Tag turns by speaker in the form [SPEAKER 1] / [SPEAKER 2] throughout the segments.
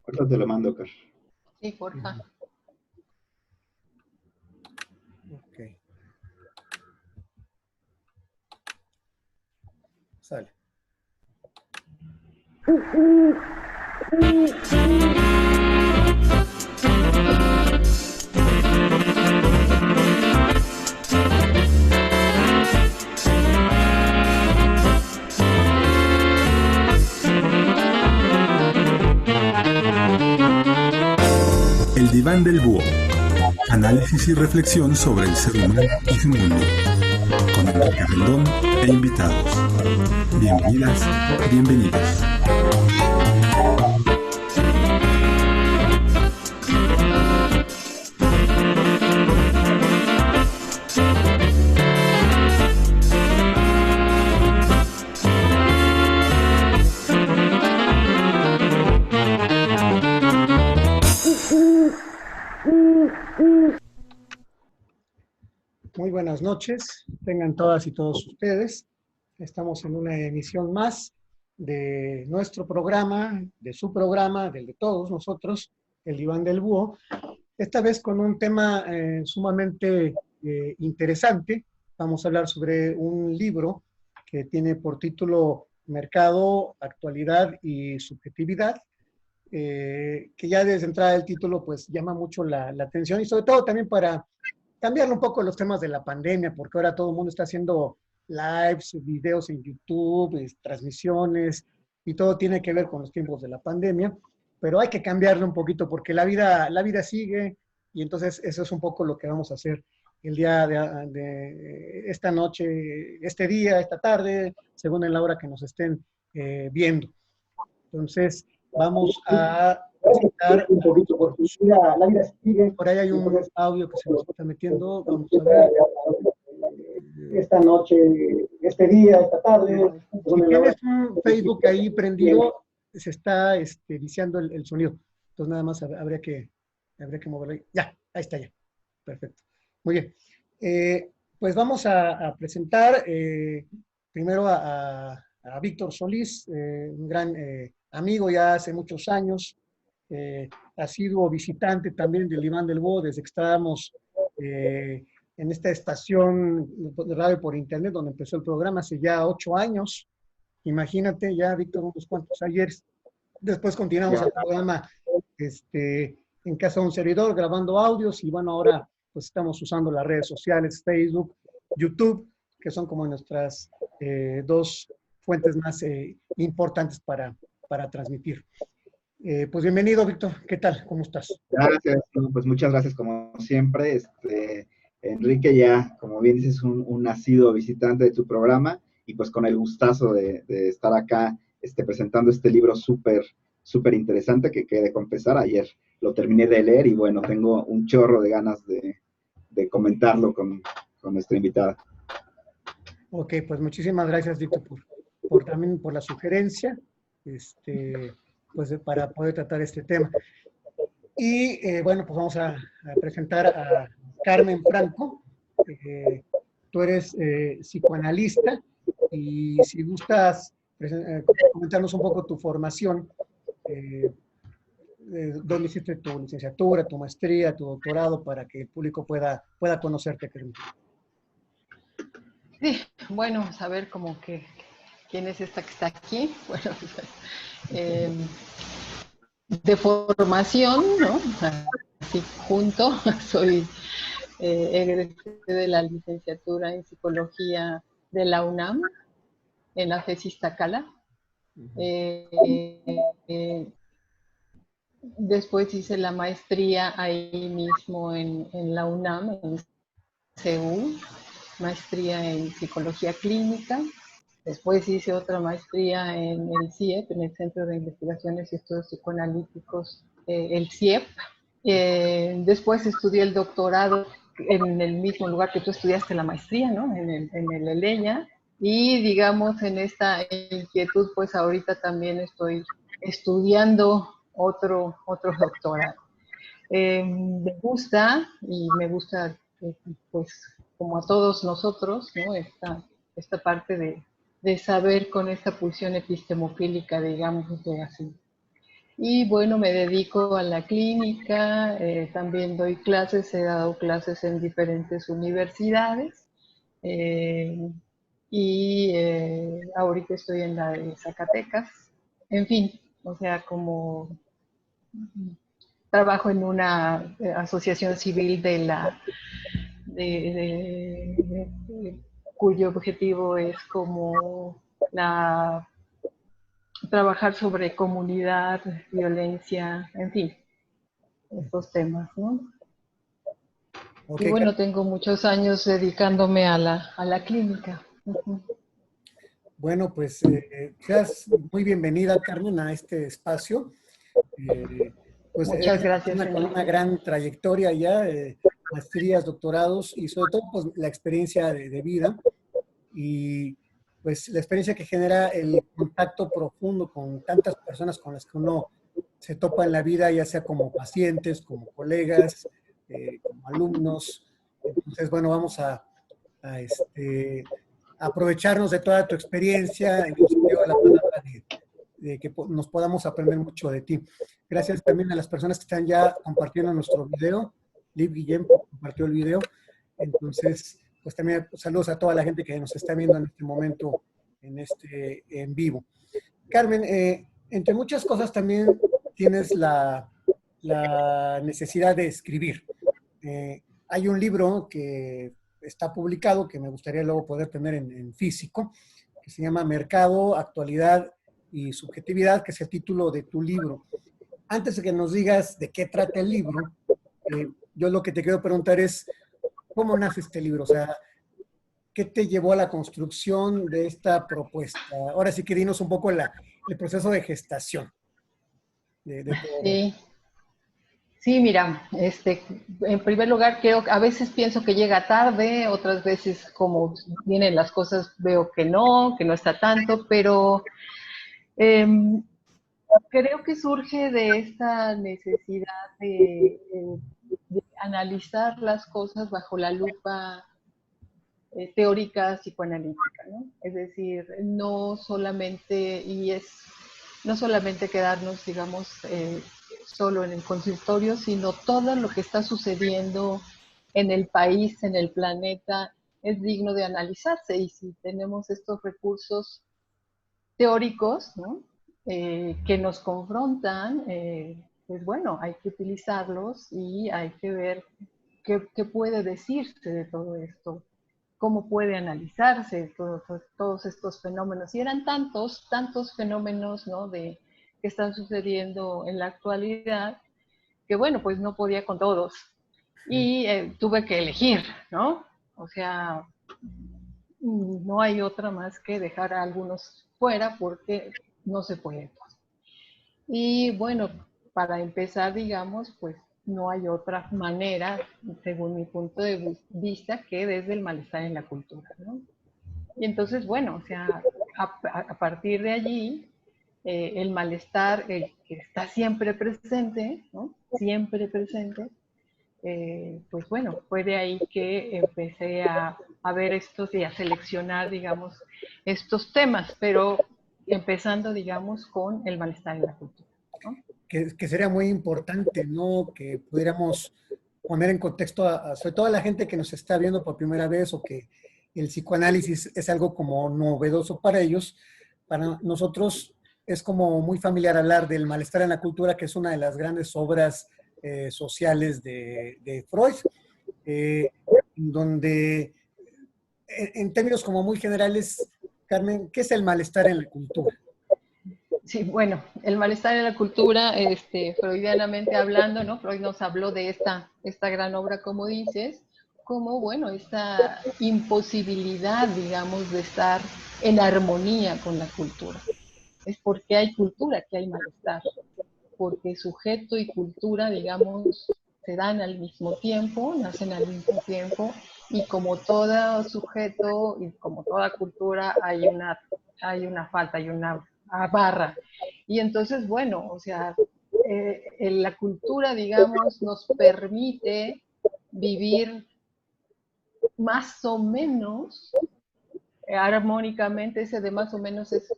[SPEAKER 1] Ahorita te lo mando, Car.
[SPEAKER 2] Sí, porfa.
[SPEAKER 3] Ok. Sale.
[SPEAKER 4] El Diván del Búho. Análisis y reflexión sobre el ser humano y su mundo. Con Enrique Rendón e invitados. Bienvenidas, bienvenidos.
[SPEAKER 3] Muy buenas noches, tengan todas y todos ustedes. Estamos en una emisión más de nuestro programa, de su programa, del de todos nosotros, el Diván del Búho. Esta vez con un tema sumamente interesante. Vamos a hablar sobre un libro que tiene por título Mercado, Actualidad y Subjetividad, que ya desde entrada del título pues llama mucho la atención y sobre todo también para cambiar un poco los temas de la pandemia, porque ahora todo el mundo está haciendo lives, videos en YouTube, transmisiones, y todo tiene que ver con los tiempos de la pandemia, pero hay que cambiarlo un poquito porque la vida sigue, y entonces eso es un poco lo que vamos a hacer el día de esta noche, este día, esta tarde, según en la hora que nos estén viendo. Entonces, vamos a presentar un poquito porque la vida sigue. Por ahí hay un audio que se nos está metiendo. Vamos a ver. Esta noche, este día, esta tarde. Si tienes un Facebook ahí prendido, se está viciando el sonido. Entonces, nada más habría que moverlo ahí. Ya, ahí está ya. Perfecto. Muy bien. Pues vamos a presentar primero a Víctor Solís, un gran amigo ya hace muchos años, asiduo visitante también del Diván del Búho desde que estábamos en esta estación de radio por internet donde empezó el programa hace ya 8 años. Imagínate ya, Víctor, unos cuantos ayeres. Después continuamos el programa en casa de un servidor grabando audios y bueno, ahora pues estamos usando las redes sociales, Facebook, YouTube, que son como nuestras dos fuentes más importantes para transmitir. Pues bienvenido, Víctor. ¿Qué tal? ¿Cómo estás?
[SPEAKER 1] Gracias, pues muchas gracias como siempre. Enrique ya, como bien dices, un nacido visitante de tu programa y pues con el gustazo de estar acá presentando este libro súper interesante que de confesar, ayer lo terminé de leer y bueno, tengo un chorro de ganas de comentarlo con nuestra invitada.
[SPEAKER 3] Ok, pues muchísimas gracias, Víctor, también por la sugerencia, pues para poder tratar este tema. Y bueno, pues vamos a presentar a Carmen Franco. Tú eres psicoanalista y si gustas comentarnos un poco tu formación, dónde hiciste tu licenciatura, tu maestría, tu doctorado, para que el público pueda conocerte, Carmen.
[SPEAKER 2] Sí, bueno, saber como que quién es esta que está aquí. Bueno, de formación, ¿no? Así junto, soy egresé de la licenciatura en psicología de la UNAM, en la FES Iztacala. Después hice la maestría ahí mismo en la UNAM, en CEU, maestría en psicología clínica. Después hice otra maestría en el CIEP, en el Centro de Investigaciones y Estudios Psicoanalíticos, el CIEP. Después estudié el doctorado en el mismo lugar que tú estudiaste la maestría, ¿no? En el ELEña. Y digamos, en esta inquietud, pues ahorita también estoy estudiando otro doctorado. Me gusta, pues, como a todos nosotros, ¿no? Esta parte de saber con esta pulsión epistemofílica, digamos, de así. Y bueno, me dedico a la clínica, también doy clases, he dado clases en diferentes universidades. eh, Ahorita estoy en la de Zacatecas. En fin, o sea, como trabajo en una asociación civil cuyo objetivo es como trabajar sobre comunidad, violencia, en fin, estos temas, ¿no?
[SPEAKER 3] Ok,
[SPEAKER 2] Y bueno, tengo muchos años dedicándome a la clínica. Uh-huh.
[SPEAKER 3] bueno, pues seas muy bienvenida, Carmen, a este espacio. Pues
[SPEAKER 2] Muchas
[SPEAKER 3] eres una
[SPEAKER 2] gracias,
[SPEAKER 3] persona con una
[SPEAKER 2] Enrique.
[SPEAKER 3] gran trayectoria ya, maestrías, doctorados y sobre todo pues, la experiencia de vida y pues la experiencia que genera el contacto profundo con tantas personas con las que uno se topa en la vida, ya sea como pacientes, como colegas, como alumnos. Entonces, bueno, vamos a aprovecharnos de toda tu experiencia en el sentido de la palabra de que nos podamos aprender mucho de ti. Gracias también a las personas que están ya compartiendo nuestro video. Liv Guillem compartió el video. Entonces, pues también saludos a toda la gente que nos está viendo en este momento, en vivo. Carmen, entre muchas cosas también tienes la necesidad de escribir. Hay un libro que está publicado, que me gustaría luego poder tener en físico, que se llama Mercado, Actualidad y Subjetividad, que es el título de tu libro. Antes de que nos digas de qué trata el libro, yo lo que te quiero preguntar es, ¿cómo nace este libro? O sea, ¿qué te llevó a la construcción de esta propuesta? Ahora sí que dinos un poco el proceso de gestación de todo.
[SPEAKER 2] Sí, sí, mira, en primer lugar, a veces pienso que llega tarde, otras veces como vienen las cosas veo que no está tanto, pero em, creo que surge de esta necesidad de analizar las cosas bajo la lupa teórica psicoanalítica, ¿no? Es decir, no solamente quedarnos, digamos, solo en el consultorio, sino todo lo que está sucediendo en el país, en el planeta, es digno de analizarse. Y si tenemos estos recursos teóricos, ¿no? Que nos confrontan, pues bueno, hay que utilizarlos y hay que ver qué puede decirse de todo esto, cómo puede analizarse todos estos fenómenos. Y eran tantos fenómenos, ¿no? Que están sucediendo en la actualidad, que bueno, pues no podía con todos. Y tuve que elegir, ¿no? O sea, no hay otra más que dejar a algunos fuera porque no se puede. Y bueno, para empezar, digamos, pues no hay otra manera, según mi punto de vista, que desde el malestar en la cultura, ¿no? Y entonces, bueno, o sea, a partir de allí, el malestar que está siempre presente, ¿no? Siempre presente, pues bueno, fue de ahí que empecé a ver estos y a seleccionar, digamos, estos temas, pero empezando, digamos, con el malestar en la cultura, ¿no?
[SPEAKER 3] Que sería muy importante, ¿no? Que pudiéramos poner en contexto sobre todo a la gente que nos está viendo por primera vez o que el psicoanálisis es algo como novedoso para ellos. Para nosotros es como muy familiar hablar del malestar en la cultura, que es una de las grandes obras sociales de Freud, donde en términos como muy generales, Carmen, ¿qué es el malestar en la cultura?
[SPEAKER 2] Sí, bueno, el malestar en la cultura, freudianamente hablando, ¿no? Freud nos habló de esta gran obra, como dices, como, bueno, esta imposibilidad, digamos, de estar en armonía con la cultura. Es porque hay cultura que hay malestar, porque sujeto y cultura, digamos, se dan al mismo tiempo, nacen al mismo tiempo, y como todo sujeto y como toda cultura hay una falta, hay una barra. Y entonces, bueno, o sea, la cultura, digamos, nos permite vivir más o menos armónicamente. Ese de más o menos es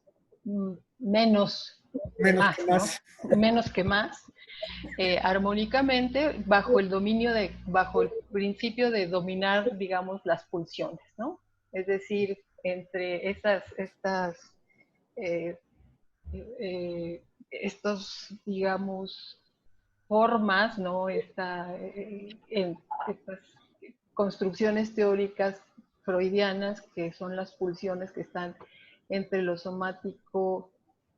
[SPEAKER 2] menos
[SPEAKER 3] Menos
[SPEAKER 2] más,
[SPEAKER 3] que
[SPEAKER 2] ¿no?
[SPEAKER 3] más.
[SPEAKER 2] Menos que más, armónicamente, bajo bajo el principio de dominar, digamos, las pulsiones, ¿no? Es decir, entre eh, estos, digamos, formas, ¿no? Estas construcciones teóricas freudianas, que son las pulsiones que están entre lo somático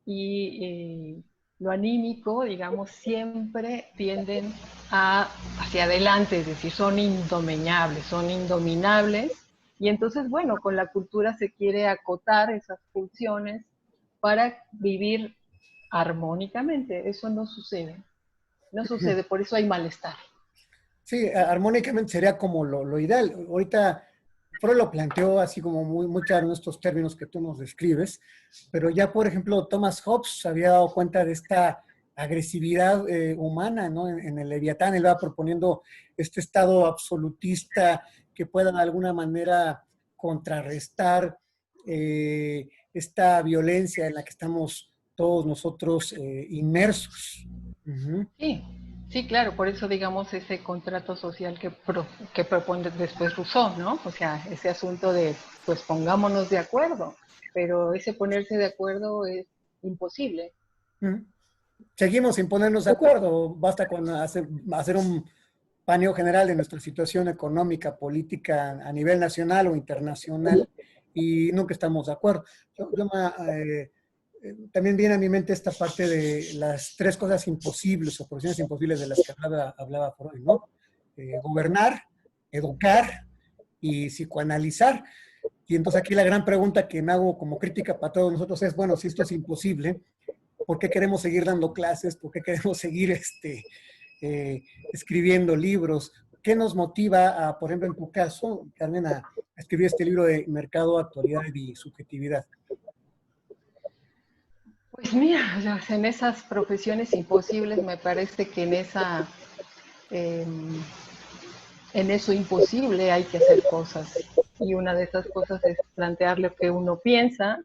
[SPEAKER 2] y lo anímico, digamos, siempre tienden hacia adelante, es decir, son indomeñables, son indominables. Y entonces, bueno, con la cultura se quiere acotar esas pulsiones para vivir armónicamente. Eso no sucede. No sucede, por eso hay malestar.
[SPEAKER 3] Sí, armónicamente sería como lo ideal. Ahorita Freud lo planteó así como muy claro en estos términos que tú nos describes, pero ya, por ejemplo, Thomas Hobbes se había dado cuenta de esta agresividad humana, ¿no? En el Leviatán, él va proponiendo este estado absolutista que pueda de alguna manera contrarrestar esta violencia en la que estamos todos nosotros inmersos. Ujú.
[SPEAKER 2] Sí, sí, claro, por eso digamos ese contrato social que propone después Rousseau, ¿no? O sea, ese asunto de, pues pongámonos de acuerdo, pero ese ponerse de acuerdo es imposible.
[SPEAKER 3] Ujú. Seguimos sin ponernos de acuerdo, basta con hacer un paneo general de nuestra situación económica, política a nivel nacional o internacional y nunca estamos de acuerdo. También viene a mi mente esta parte de las tres cosas imposibles o porciones imposibles de las que hablaba Freud, ¿no? Gobernar, educar y psicoanalizar. Y entonces aquí la gran pregunta que me hago como crítica para todos nosotros es, bueno, si esto es imposible, ¿por qué queremos seguir dando clases? ¿Por qué queremos seguir escribiendo libros? ¿Qué nos motiva, por ejemplo, en tu caso, Carmen, a escribir este libro de Mercado, Actualidad y Subjetividad?
[SPEAKER 2] Pues mira, en esas profesiones imposibles me parece que em, en eso imposible hay que hacer cosas. Y una de esas cosas es plantear lo que uno piensa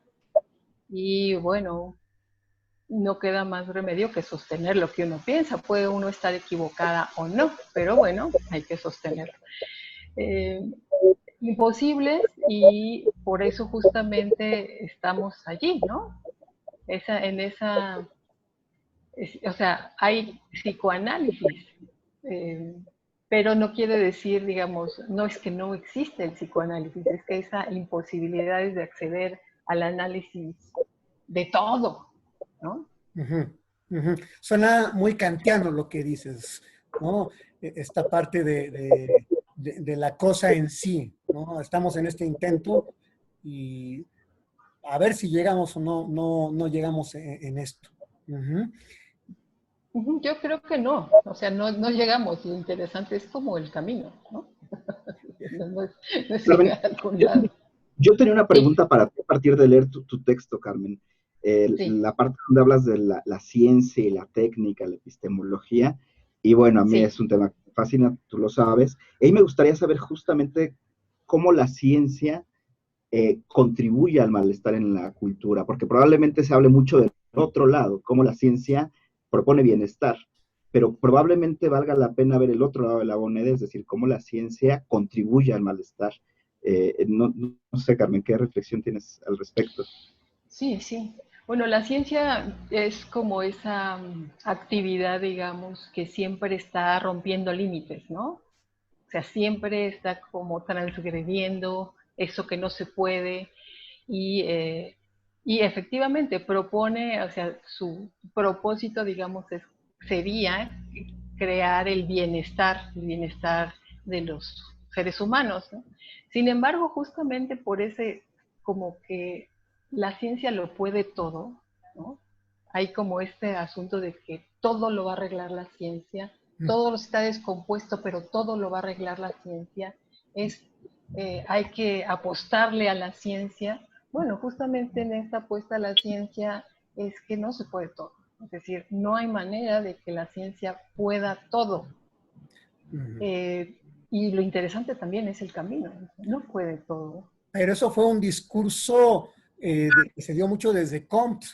[SPEAKER 2] y bueno, no queda más remedio que sostener lo que uno piensa. Puede uno estar equivocada o no, pero bueno, hay que sostenerlo. Eh, Imposibles y por eso justamente estamos allí, ¿no? En esa, o sea, hay psicoanálisis, eh, pero no quiere decir, digamos, no es que no existe el psicoanálisis, es que esa imposibilidad es de acceder al análisis de todo, ¿no?
[SPEAKER 3] Uh-huh, uh-huh. Suena muy kantiano lo que dices, ¿no? Esta parte de la cosa en sí, ¿no? Estamos en este intento y a ver si llegamos o no llegamos en esto. Uh-huh.
[SPEAKER 2] Yo creo que no, o sea, no llegamos, lo interesante es como el camino, ¿no? No es
[SPEAKER 1] Carmen,
[SPEAKER 2] llegar a algún
[SPEAKER 1] yo,
[SPEAKER 2] lado.
[SPEAKER 1] yo tenía una
[SPEAKER 2] Sí,
[SPEAKER 1] pregunta para ti a partir de leer tu texto, Carmen.
[SPEAKER 2] sí,
[SPEAKER 1] La parte donde hablas de la ciencia y la técnica, la epistemología, y bueno, a mí
[SPEAKER 2] sí.
[SPEAKER 1] es un tema que me fascina, tú lo sabes. Y me gustaría saber justamente cómo la ciencia contribuye al malestar en la cultura, porque probablemente se hable mucho del otro lado, cómo la ciencia propone bienestar, pero probablemente valga la pena ver el otro lado de la moneda, es decir, cómo la ciencia contribuye al malestar. No sé, Carmen, ¿qué reflexión tienes al respecto?
[SPEAKER 2] Sí, sí. Bueno, la ciencia es como esa actividad, digamos, que siempre está rompiendo límites, ¿no? O sea, siempre está como transgrediendo eso que no se puede y, eh, y efectivamente propone, o sea, su propósito, digamos, sería crear el bienestar de los seres humanos, ¿no? Sin embargo, justamente por ese, como que la ciencia lo puede todo, ¿no? Hay como este asunto de que todo lo va a arreglar la ciencia, todo está descompuesto, pero todo lo va a arreglar la ciencia. Hay que apostarle a la ciencia. Bueno, justamente en esta apuesta a la ciencia es que no se puede todo. Es decir, no hay manera de que la ciencia pueda todo.
[SPEAKER 3] Uh-huh.
[SPEAKER 2] Eh, y lo interesante también es el camino. No puede todo.
[SPEAKER 3] Pero eso fue un discurso que se dio mucho desde Comte,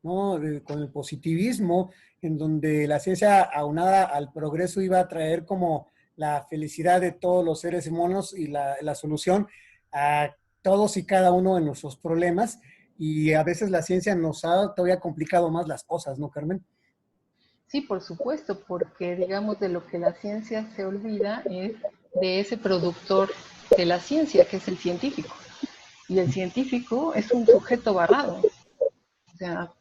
[SPEAKER 3] ¿no? Con el positivismo, en donde la ciencia aunada al progreso iba a traer como la felicidad de todos los seres humanos y la solución a todos y cada uno de nuestros problemas. Y a veces la ciencia nos ha todavía complicado más las cosas, ¿no, Carmen?
[SPEAKER 2] Sí, por supuesto, porque digamos de lo que la ciencia se olvida es de ese productor de la ciencia, que es el científico. Y el científico es un sujeto barrado. O sea,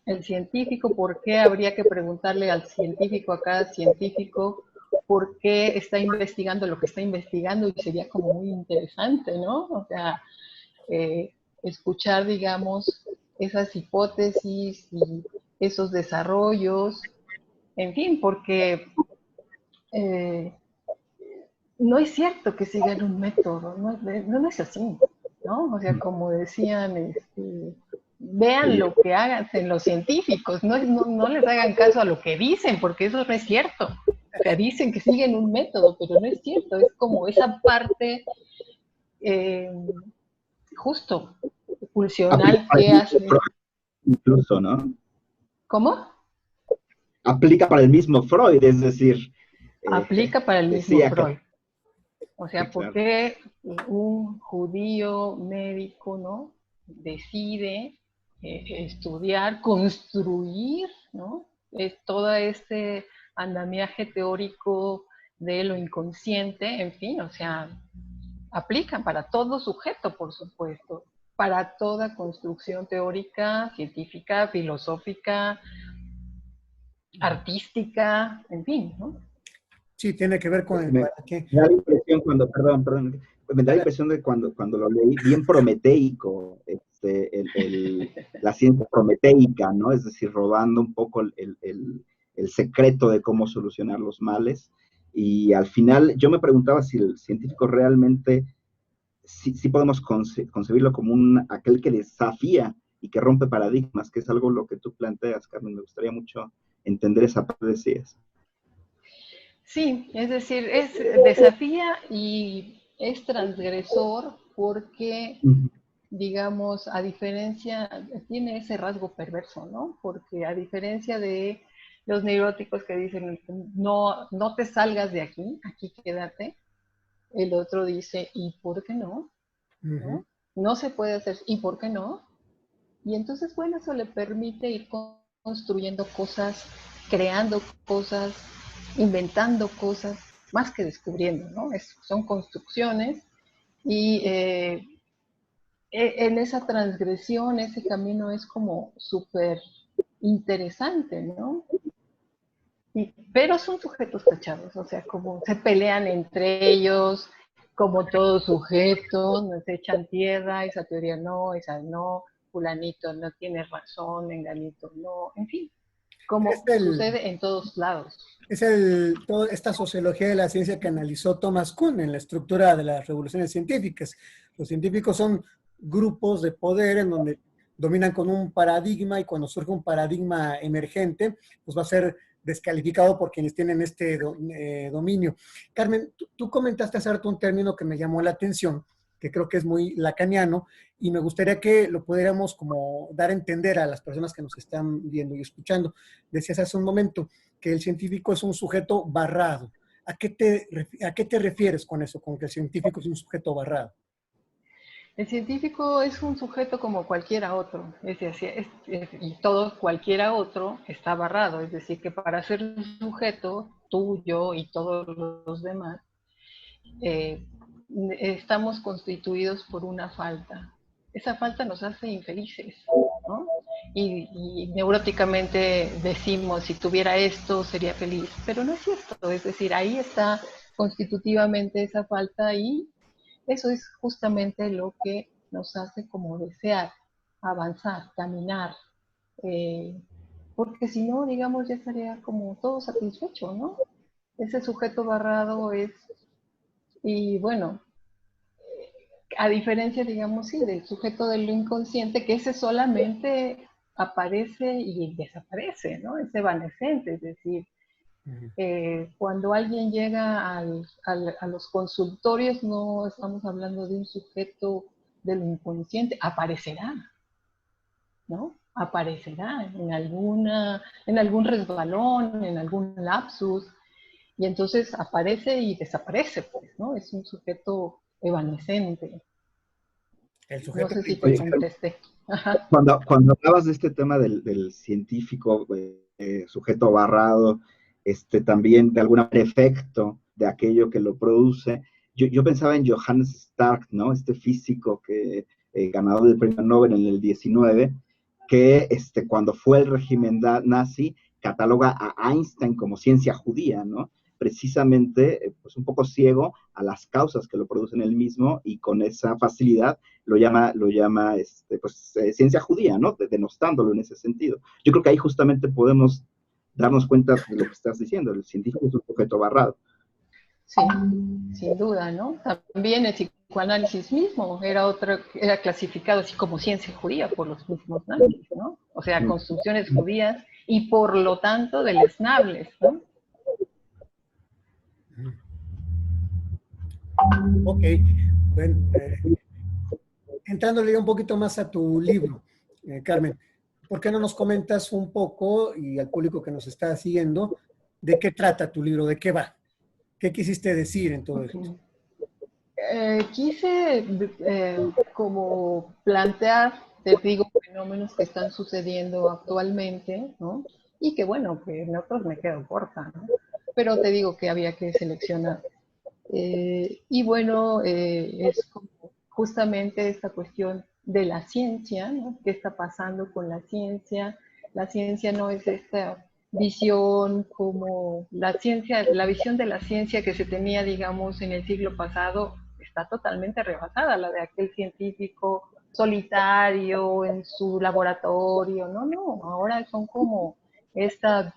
[SPEAKER 2] el científico, ¿por qué habría que preguntarle al científico, a cada científico, por qué está investigando lo que está investigando? Y sería como muy interesante, ¿no? O sea, escuchar, digamos, esas hipótesis y esos desarrollos, en fin, porque eh, no es cierto que sigan un método, no es así, ¿no? O sea, como decían, vean lo que hagan los científicos, no les hagan caso a lo que dicen, porque eso no es cierto. O sea, dicen que siguen un método, pero no es cierto, es como esa parte eh, justo
[SPEAKER 1] Aplica
[SPEAKER 2] pulsional
[SPEAKER 1] para el
[SPEAKER 2] que
[SPEAKER 1] mismo
[SPEAKER 2] hace.
[SPEAKER 1] Freud, incluso, ¿no?
[SPEAKER 2] ¿Cómo?
[SPEAKER 1] Aplica para el mismo Freud, es decir,
[SPEAKER 2] Aplica para el mismo
[SPEAKER 1] decía que...
[SPEAKER 2] Freud. O
[SPEAKER 1] Sí,
[SPEAKER 2] sea, ¿por
[SPEAKER 1] claro.
[SPEAKER 2] qué un judío médico, ¿no? Decide estudiar, construir, ¿no? Es todo este andamiaje teórico de lo inconsciente, en fin, o sea, aplican para todo sujeto, por supuesto, para toda construcción teórica, científica, filosófica, artística, en fin, ¿no?
[SPEAKER 3] Sí, tiene que ver con el
[SPEAKER 1] Me,
[SPEAKER 3] para qué.
[SPEAKER 1] me da la impresión cuando, perdón, me da la impresión de cuando lo leí, bien prometeico, la ciencia prometeica, ¿no? Es decir, robando un poco el secreto de cómo solucionar los males. Y al final yo me preguntaba si el científico realmente, sí podemos concebirlo como aquel que desafía y que rompe paradigmas, que es algo lo que tú planteas, Carmen. Me gustaría mucho entender esa parte, decías.
[SPEAKER 2] Sí, es decir, es desafía y es transgresor porque,
[SPEAKER 1] Uh-huh.
[SPEAKER 2] digamos, a diferencia, tiene ese rasgo perverso, ¿no? Porque a diferencia de los neuróticos que dicen, no te salgas de aquí, aquí quédate, el otro dice, ¿y por qué no?
[SPEAKER 3] Uh-huh.
[SPEAKER 2] ¿No? No se puede hacer, ¿y por qué no? Y entonces, bueno, eso le permite ir construyendo cosas, creando cosas, inventando cosas, más que descubriendo, ¿no? Son construcciones y en esa transgresión, ese camino es como súper interesante, ¿no? Pero son sujetos tachados, o sea, como se pelean entre ellos, como todo sujeto, nos echan tierra, esa teoría no, esa no, fulanito no tiene razón, menganito no, en fin,
[SPEAKER 3] Es
[SPEAKER 2] como
[SPEAKER 3] el,
[SPEAKER 2] sucede en todos lados.
[SPEAKER 3] toda esta sociología de la ciencia que analizó Thomas Kuhn en la estructura de las revoluciones científicas. Los científicos son grupos de poder en donde dominan con un paradigma y cuando surge un paradigma emergente, pues va a ser descalificado por quienes tienen este dominio. Carmen, tú comentaste hace rato un término que me llamó la atención, que creo que es muy lacaniano, y me gustaría que lo pudiéramos como dar a entender a las personas que nos están viendo y escuchando. Decías hace un momento que el científico es un sujeto barrado. ¿A qué te refieres con eso, con que el científico es un sujeto barrado?
[SPEAKER 2] El científico es un sujeto como cualquiera otro, es decir, y todo cualquiera otro está barrado, es decir, que para ser un sujeto, tú, yo y todos los demás, eh, estamos constituidos por una falta. Esa falta nos hace infelices, ¿no? Y neuróticamente decimos, si tuviera esto, sería feliz, pero no es cierto, es decir, ahí está constitutivamente esa falta y eso es justamente lo que nos hace como desear avanzar, caminar, eh, porque si no, digamos, ya estaría como todo satisfecho, ¿no? Ese sujeto barrado es, y bueno, a diferencia, digamos, sí, del sujeto de lo inconsciente, que ese solamente aparece y desaparece, ¿no? Es evanescente, es decir, cuando alguien llega a los consultorios, no estamos hablando de un sujeto de lo inconsciente, aparecerá, ¿no? aparecerá en algún resbalón, en algún lapsus, y entonces aparece y desaparece, pues, ¿no? Es un sujeto evanescente.
[SPEAKER 3] El
[SPEAKER 2] No
[SPEAKER 3] sujeto
[SPEAKER 2] sé si te
[SPEAKER 1] Oye,
[SPEAKER 2] contesté. Ajá.
[SPEAKER 1] cuando hablabas de este tema del científico, sujeto barrado, también de algún efecto de aquello que lo produce, yo pensaba en Johannes Stark, ¿no? Este físico que ganador del premio Nobel en el 19, que cuando fue el régimen nazi, cataloga a Einstein como ciencia judía, ¿no? Precisamente, pues un poco ciego a las causas que lo producen él mismo y con esa facilidad lo llama pues, ciencia judía, ¿no? Denostándolo en ese sentido. Yo creo que ahí justamente podemos darnos cuenta de lo que estás diciendo, el científico es un sujeto barrado.
[SPEAKER 2] Sí, sin duda, ¿no? También el psicoanálisis mismo era clasificado así como ciencia judía por los mismos nazis, ¿no? O sea, construcciones judías y por lo tanto deleznables, ¿no?
[SPEAKER 3] Ok, bueno, entrándole un poquito más a tu libro, Carmen, ¿por qué no nos comentas un poco, y al público que nos está siguiendo, de qué trata tu libro, de qué va? ¿Qué quisiste decir en todo esto?
[SPEAKER 2] Quise como plantear, te digo, fenómenos que están sucediendo actualmente, ¿no? Y que bueno, que en otros me quedo corta, ¿no? Pero te digo que había que seleccionar. Y bueno, es como justamente esta cuestión de la ciencia, ¿no? ¿Qué está pasando con la ciencia? La ciencia no es esta visión como la visión de la ciencia que se tenía, digamos, en el siglo pasado, está totalmente rebasada, la de aquel científico solitario en su laboratorio, no, no, ahora son como esta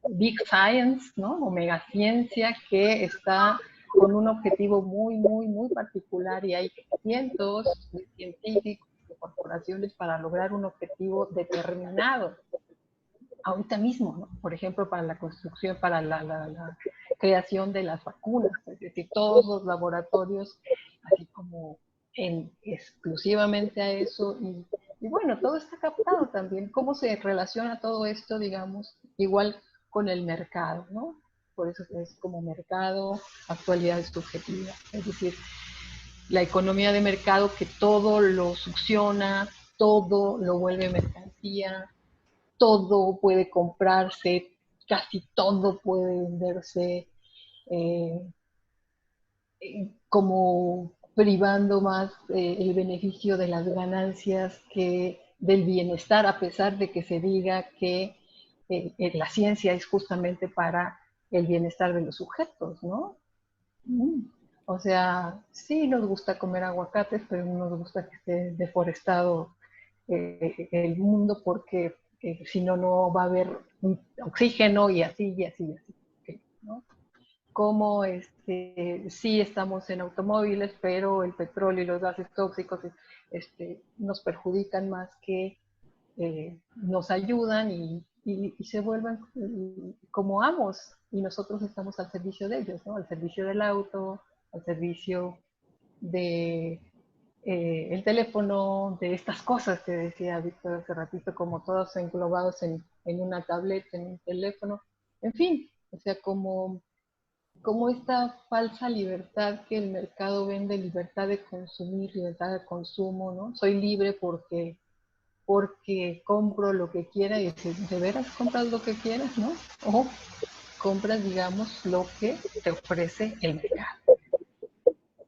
[SPEAKER 2] Big Science, ¿no? O megaciencia que está con un objetivo muy, muy, muy particular y hay cientos de científicos, de corporaciones para lograr un objetivo determinado. Ahorita mismo, ¿no? Por ejemplo, para la construcción, para la creación de las vacunas, es decir, todos los laboratorios, así como exclusivamente a eso y bueno, todo está captado también. ¿Cómo se relaciona todo esto, digamos, igual con el mercado, ¿no? Por eso es como mercado, actualidad subjetiva. Es decir, la economía de mercado que todo lo succiona, todo lo vuelve mercancía, todo puede comprarse, casi todo puede venderse, eh, como privando más el beneficio de las ganancias que del bienestar, a pesar de que se diga que la ciencia es justamente para el bienestar de los sujetos, ¿no? O sea, sí nos gusta comer aguacates, pero no nos gusta que esté deforestado el mundo porque si no, no va a haber oxígeno y así, y así, y así, ¿no? Como sí estamos en automóviles, pero el petróleo y los gases tóxicos nos perjudican más que nos ayudan y se vuelven como amos y nosotros estamos al servicio de ellos, ¿no? Al servicio del auto, al servicio de el teléfono, de estas cosas que decía Víctor hace ratito, como todos englobados en una tableta, en un teléfono, en fin, o sea, como esta falsa libertad que el mercado vende, libertad de consumir, libertad de consumo, ¿no? Soy libre porque compro lo que quiera y de veras compras lo que quieras, ¿no? O compras, digamos, lo que te ofrece el mercado.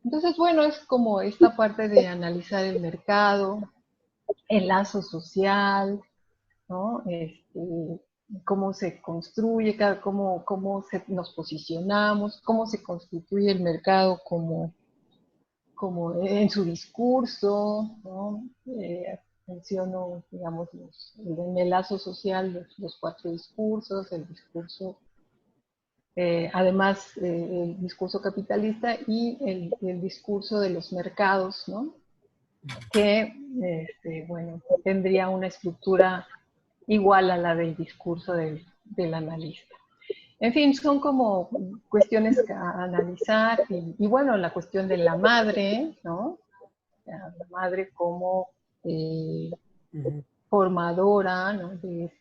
[SPEAKER 2] Entonces, bueno, es como esta parte de analizar el mercado, el lazo social, ¿no? Cómo se construye, cómo nos posicionamos, cómo se constituye el mercado como en su discurso, ¿no? Menciono, digamos, en el lazo social los 4 discursos, el discurso, además el discurso capitalista y el discurso de los mercados, ¿no? Que, bueno, tendría una estructura igual a la del discurso del analista. En fin, son como cuestiones a analizar y bueno, la cuestión de la madre, ¿no? La madre como formadora, ¿no?, de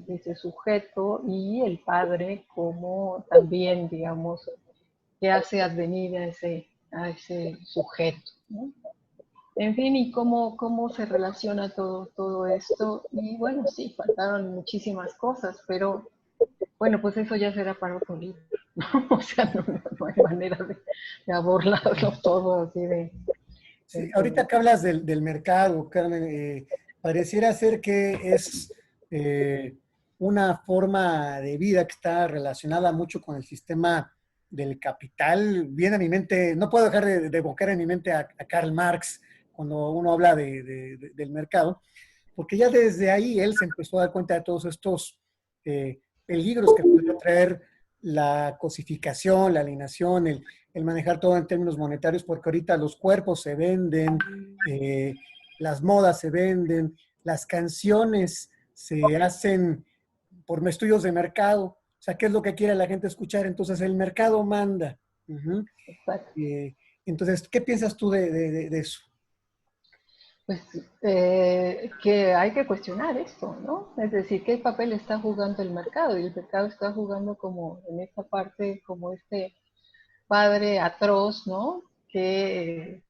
[SPEAKER 2] ese sujeto, y el padre como también, digamos, que hace advenir a ese sujeto, ¿no? En fin, y cómo se relaciona todo esto. Y bueno, sí, faltaron muchísimas cosas, pero bueno, pues eso ya será para otro libro, ¿no? O sea, no hay manera de abordarlo todo así
[SPEAKER 3] Sí, ahorita que hablas del mercado, Carmen, pareciera ser que es una forma de vida que está relacionada mucho con el sistema del capital. Viene a mi mente, no puedo dejar de evocar en mi mente a Karl Marx cuando uno habla del mercado, porque ya desde ahí él se empezó a dar cuenta de todos estos peligros que podría traer la cosificación, la alienación, el manejar todo en términos monetarios, porque ahorita los cuerpos se venden, las modas se venden, las canciones se hacen por estudios de mercado, o sea, ¿qué es lo que quiere la gente escuchar? Entonces el mercado manda.
[SPEAKER 2] Exacto.
[SPEAKER 3] Entonces, ¿qué piensas tú de eso?
[SPEAKER 2] Pues que hay que cuestionar esto, ¿no? Es decir, ¿qué papel está jugando el mercado? Y el mercado está jugando como en esta parte, como este padre atroz, ¿no? Que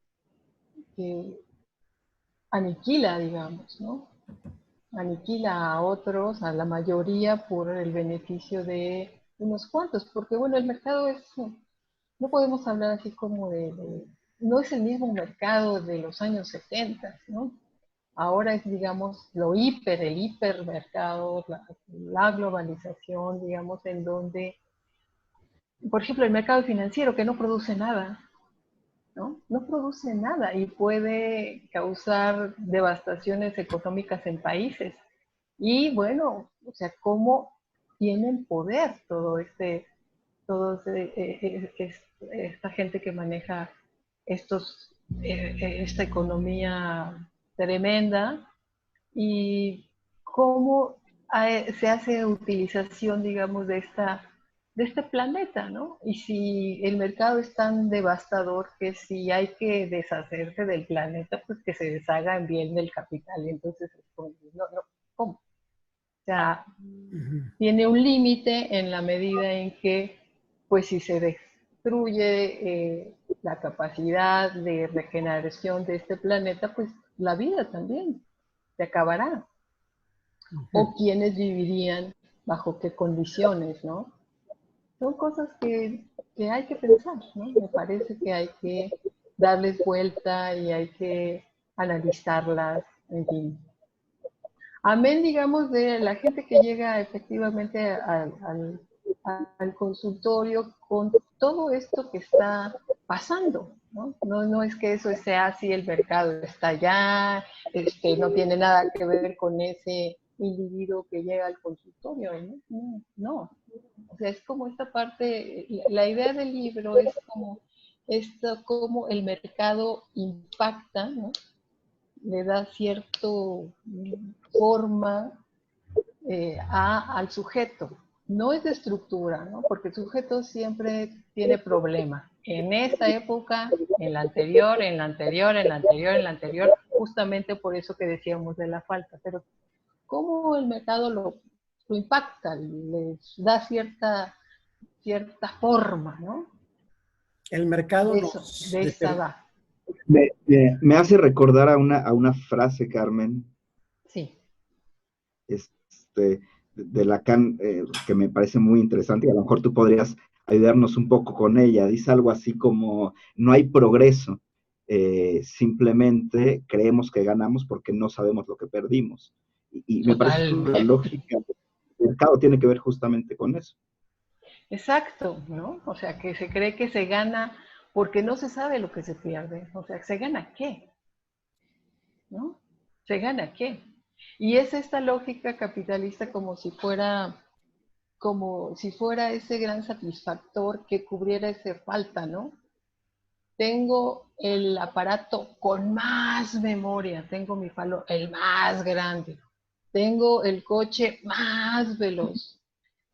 [SPEAKER 2] aniquila, digamos, ¿no? Aniquila a otros, a la mayoría, por el beneficio de unos cuantos, porque bueno, el mercado es, no podemos hablar así como no es el mismo mercado de los años 70, ¿no? Ahora es, digamos, el hipermercado, la globalización, digamos, en donde, por ejemplo, el mercado financiero que no produce nada, ¿no? No produce nada y puede causar devastaciones económicas en países. Y bueno, o sea, cómo tienen poder esta gente que maneja esta economía tremenda, y cómo se hace utilización, digamos, de este planeta, ¿no? Y si el mercado es tan devastador que si hay que deshacerse del planeta, pues que se deshaga en bien del capital. Y entonces, ¿cómo? O sea, tiene un límite en la medida en que, pues si se destruye la capacidad de regeneración de este planeta, pues la vida también se acabará. O quiénes vivirían bajo qué condiciones, ¿no? Son cosas que hay que pensar, ¿no? Me parece que hay que darles vuelta y hay que analizarlas, en fin. Amén, digamos, de la gente que llega efectivamente al consultorio con todo esto que está pasando, ¿no? No es que eso sea así, el mercado está allá, no tiene nada que ver con ese individuo que llega al consultorio, ¿no? No. O sea, es como esta parte, la idea del libro es como esto, cómo el mercado impacta, ¿no? Le da cierta forma al sujeto. No es de estructura, ¿no? Porque el sujeto siempre tiene problemas. En esta época, en la anterior, en la anterior, en la anterior, en la anterior, justamente por eso que decíamos de la falta. Pero cómo el mercado lo impacta, les da cierta forma, ¿no?
[SPEAKER 3] El mercado
[SPEAKER 2] De eso,
[SPEAKER 3] nos...
[SPEAKER 2] de esa va.
[SPEAKER 1] Me hace recordar a una frase, Carmen,
[SPEAKER 2] Sí.
[SPEAKER 1] de Lacan, que me parece muy interesante y a lo mejor tú podrías ayudarnos un poco con ella. Dice algo así como, no hay progreso, simplemente creemos que ganamos porque no sabemos lo que perdimos. Y me parece que la
[SPEAKER 2] Totalmente.
[SPEAKER 1] lógica del mercado tiene que ver justamente con eso.
[SPEAKER 2] Exacto, ¿no? O sea, que se cree que se gana porque no se sabe lo que se pierde. O sea, ¿se gana qué? ¿No? ¿Se gana qué? Y es esta lógica capitalista como si fuera ese gran satisfactor que cubriera esa falta, ¿no? Tengo el aparato con más memoria, tengo mi palo el más grande, tengo el coche más veloz,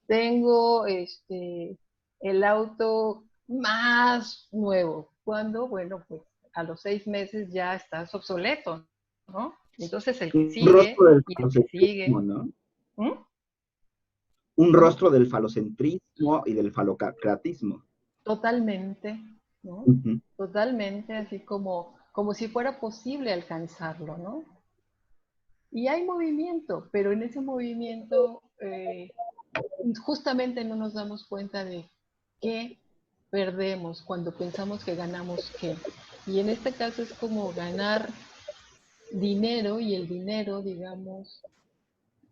[SPEAKER 2] tengo el auto más nuevo. Cuando, bueno, pues a los 6 meses ya estás obsoleto, ¿no? Entonces el que
[SPEAKER 1] Un
[SPEAKER 2] sigue
[SPEAKER 1] rostro del
[SPEAKER 2] y el que sigue.
[SPEAKER 1] falocentrismo, ¿no?
[SPEAKER 2] ¿Mm?
[SPEAKER 1] Un rostro del falocentrismo y del falocratismo.
[SPEAKER 2] Totalmente, ¿no?
[SPEAKER 1] Ujú.
[SPEAKER 2] Totalmente, así como si fuera posible alcanzarlo, ¿no? Y hay movimiento, pero en ese movimiento justamente no nos damos cuenta de qué perdemos cuando pensamos que ganamos qué. Y en este caso es como ganar dinero y el dinero, digamos,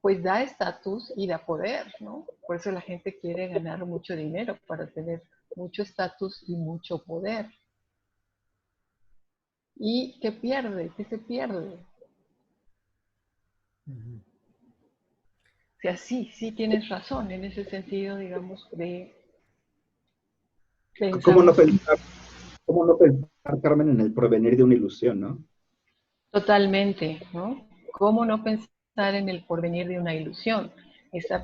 [SPEAKER 2] pues da estatus y da poder, ¿no? Por eso la gente quiere ganar mucho dinero, para tener mucho estatus y mucho poder. ¿Y qué pierde? ¿Qué se pierde?
[SPEAKER 3] Ujú.
[SPEAKER 2] O sea, sí tienes razón en ese sentido, digamos, de
[SPEAKER 1] ¿Cómo no
[SPEAKER 2] pensamos
[SPEAKER 1] pensar, cómo no pensar, Carmen, en el porvenir de una ilusión, ¿no?
[SPEAKER 2] totalmente, ¿no? ¿Cómo no pensar en el porvenir de una ilusión?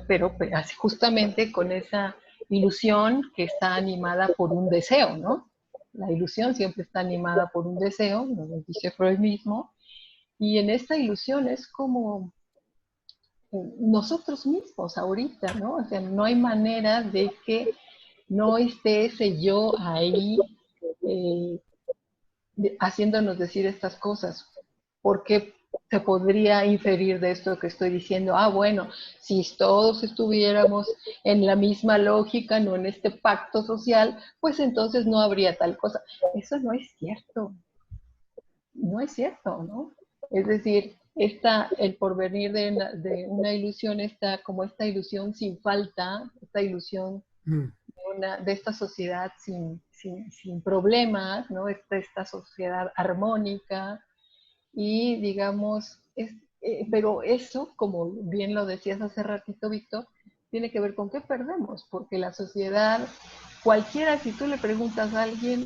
[SPEAKER 2] Pero así justamente con esa ilusión que está animada por un deseo, ¿no? La ilusión siempre está animada por un deseo, nos lo dice Freud mismo, y en esta ilusión es como nosotros mismos ahorita, ¿no? O sea, no hay manera de que no esté ese yo ahí eh, haciéndonos decir estas cosas, porque se podría inferir de esto que estoy diciendo, bueno, si todos estuviéramos en la misma lógica, no en este pacto social, pues entonces no habría tal cosa. Eso no es cierto, no es cierto, ¿no? Es decir, el porvenir de una ilusión está como esta ilusión sin falta, esta ilusión
[SPEAKER 3] Mm.
[SPEAKER 2] de esta sociedad sin problemas, ¿no? Esta sociedad armónica y digamos, pero eso, como bien lo decías hace ratito, Víctor, tiene que ver con qué perdemos, porque la sociedad, cualquiera, si tú le preguntas a alguien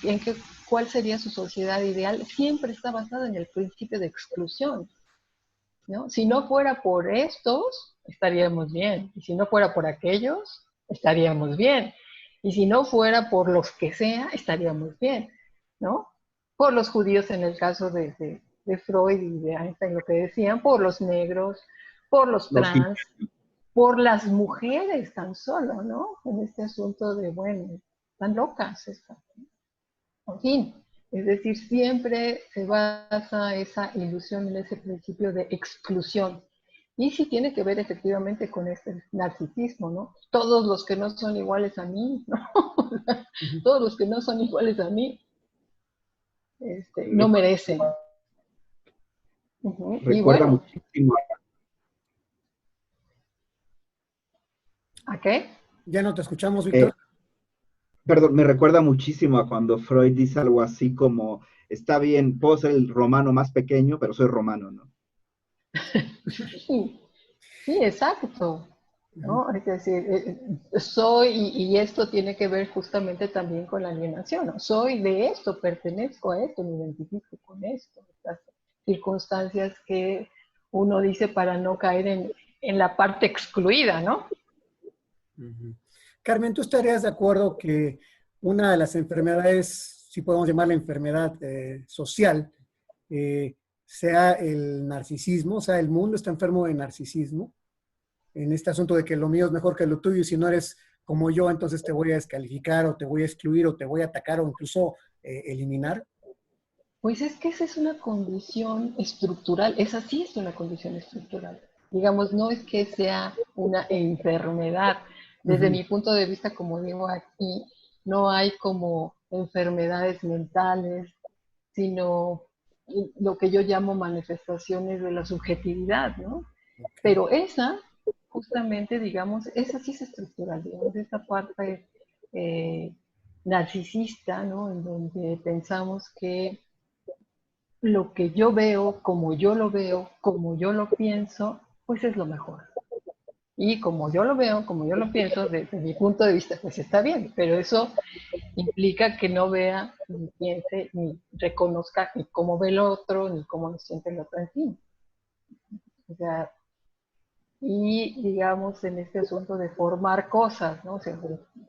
[SPEAKER 2] en qué, cuál sería su sociedad ideal, siempre está basada en el principio de exclusión, ¿no? Si no fuera por estos, estaríamos bien. Y si no fuera por aquellos, estaríamos bien. Y si no fuera por los que sea, estaríamos bien, ¿no? Por los judíos en el caso de Freud y de Einstein, lo que decían, por los negros, por los
[SPEAKER 1] Los
[SPEAKER 2] trans, por las mujeres tan solo, ¿no? En este asunto de, bueno, están locas estas. En fin, es decir, siempre se basa esa ilusión en ese principio de exclusión. Y sí tiene que ver efectivamente con este narcisismo, ¿no? Todos los que no son iguales a mí, ¿no?
[SPEAKER 3] Ujú.
[SPEAKER 2] Todos los que no son iguales a mí, no merecen. Y
[SPEAKER 1] recuerda
[SPEAKER 2] bueno,
[SPEAKER 1] muchísimo,
[SPEAKER 2] ¿a qué?
[SPEAKER 3] Ya no te escuchamos,
[SPEAKER 1] eh,
[SPEAKER 3] Víctor.
[SPEAKER 1] perdón, me recuerda muchísimo a cuando Freud dice algo así como, está bien, puedo ser el romano más pequeño, pero soy romano, ¿no?
[SPEAKER 2] Sí, sí, exacto.
[SPEAKER 3] Ujú.
[SPEAKER 2] ¿No? Es decir, soy, y esto tiene que ver justamente también con la alienación, ¿no? Soy de esto, pertenezco a esto, me identifico con esto, estas circunstancias que uno dice para no caer en la parte excluida, ¿no?
[SPEAKER 3] Ujú. Carmen, ¿tú estarías de acuerdo que una de las enfermedades, si podemos llamarla enfermedad social, sea el narcisismo? O sea, el mundo está enfermo de narcisismo, en este asunto de que lo mío es mejor que lo tuyo y si no eres como yo, entonces te voy a descalificar o te voy a excluir o te voy a atacar o incluso eliminar.
[SPEAKER 2] Pues es que esa es una condición estructural, esa sí es una condición estructural. Digamos, no es que sea una enfermedad. Desde
[SPEAKER 3] Ujú.
[SPEAKER 2] mi punto de vista, como digo aquí, no hay como enfermedades mentales, sino lo que yo llamo manifestaciones de la subjetividad, ¿no?
[SPEAKER 3] Ok.
[SPEAKER 2] Pero esa, justamente, digamos, esa sí es estructural, digamos, esa parte eh, narcisista, ¿no? En donde pensamos que lo que yo veo, como yo lo pienso, pues es lo mejor. Y como yo lo veo, como yo lo pienso, desde mi punto de vista, pues está bien, pero eso implica que no vea, ni piense, ni reconozca ni cómo ve el otro, ni cómo lo siente el otro en fin. O sea, y digamos en este asunto de formar cosas, ¿no? O sea,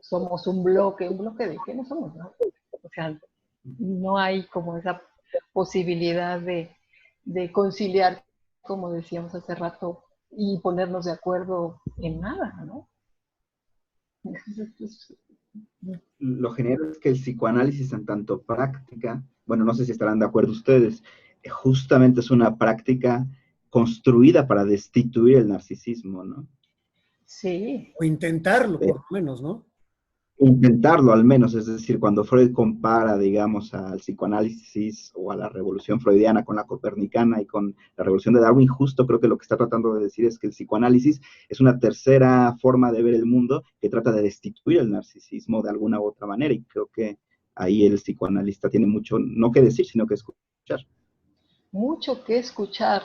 [SPEAKER 2] somos un bloque de qué no somos, ¿no? O sea, no hay como esa posibilidad de conciliar, como decíamos hace rato, y ponernos de acuerdo en nada, ¿no?
[SPEAKER 1] Lo genial es que el psicoanálisis en tanto práctica, bueno, no sé si estarán de acuerdo ustedes, justamente es una práctica construida para destituir el narcisismo, ¿no?
[SPEAKER 2] Sí.
[SPEAKER 3] O intentarlo, por lo menos, ¿no?
[SPEAKER 1] Intentarlo al menos, es decir, cuando Freud compara, digamos, al psicoanálisis o a la revolución freudiana con la copernicana y con la revolución de Darwin, justo creo que lo que está tratando de decir es que el psicoanálisis es una tercera forma de ver el mundo que trata de destituir el narcisismo de alguna u otra manera, y creo que ahí el psicoanalista tiene mucho, no que decir, sino que escuchar.
[SPEAKER 2] Mucho que escuchar,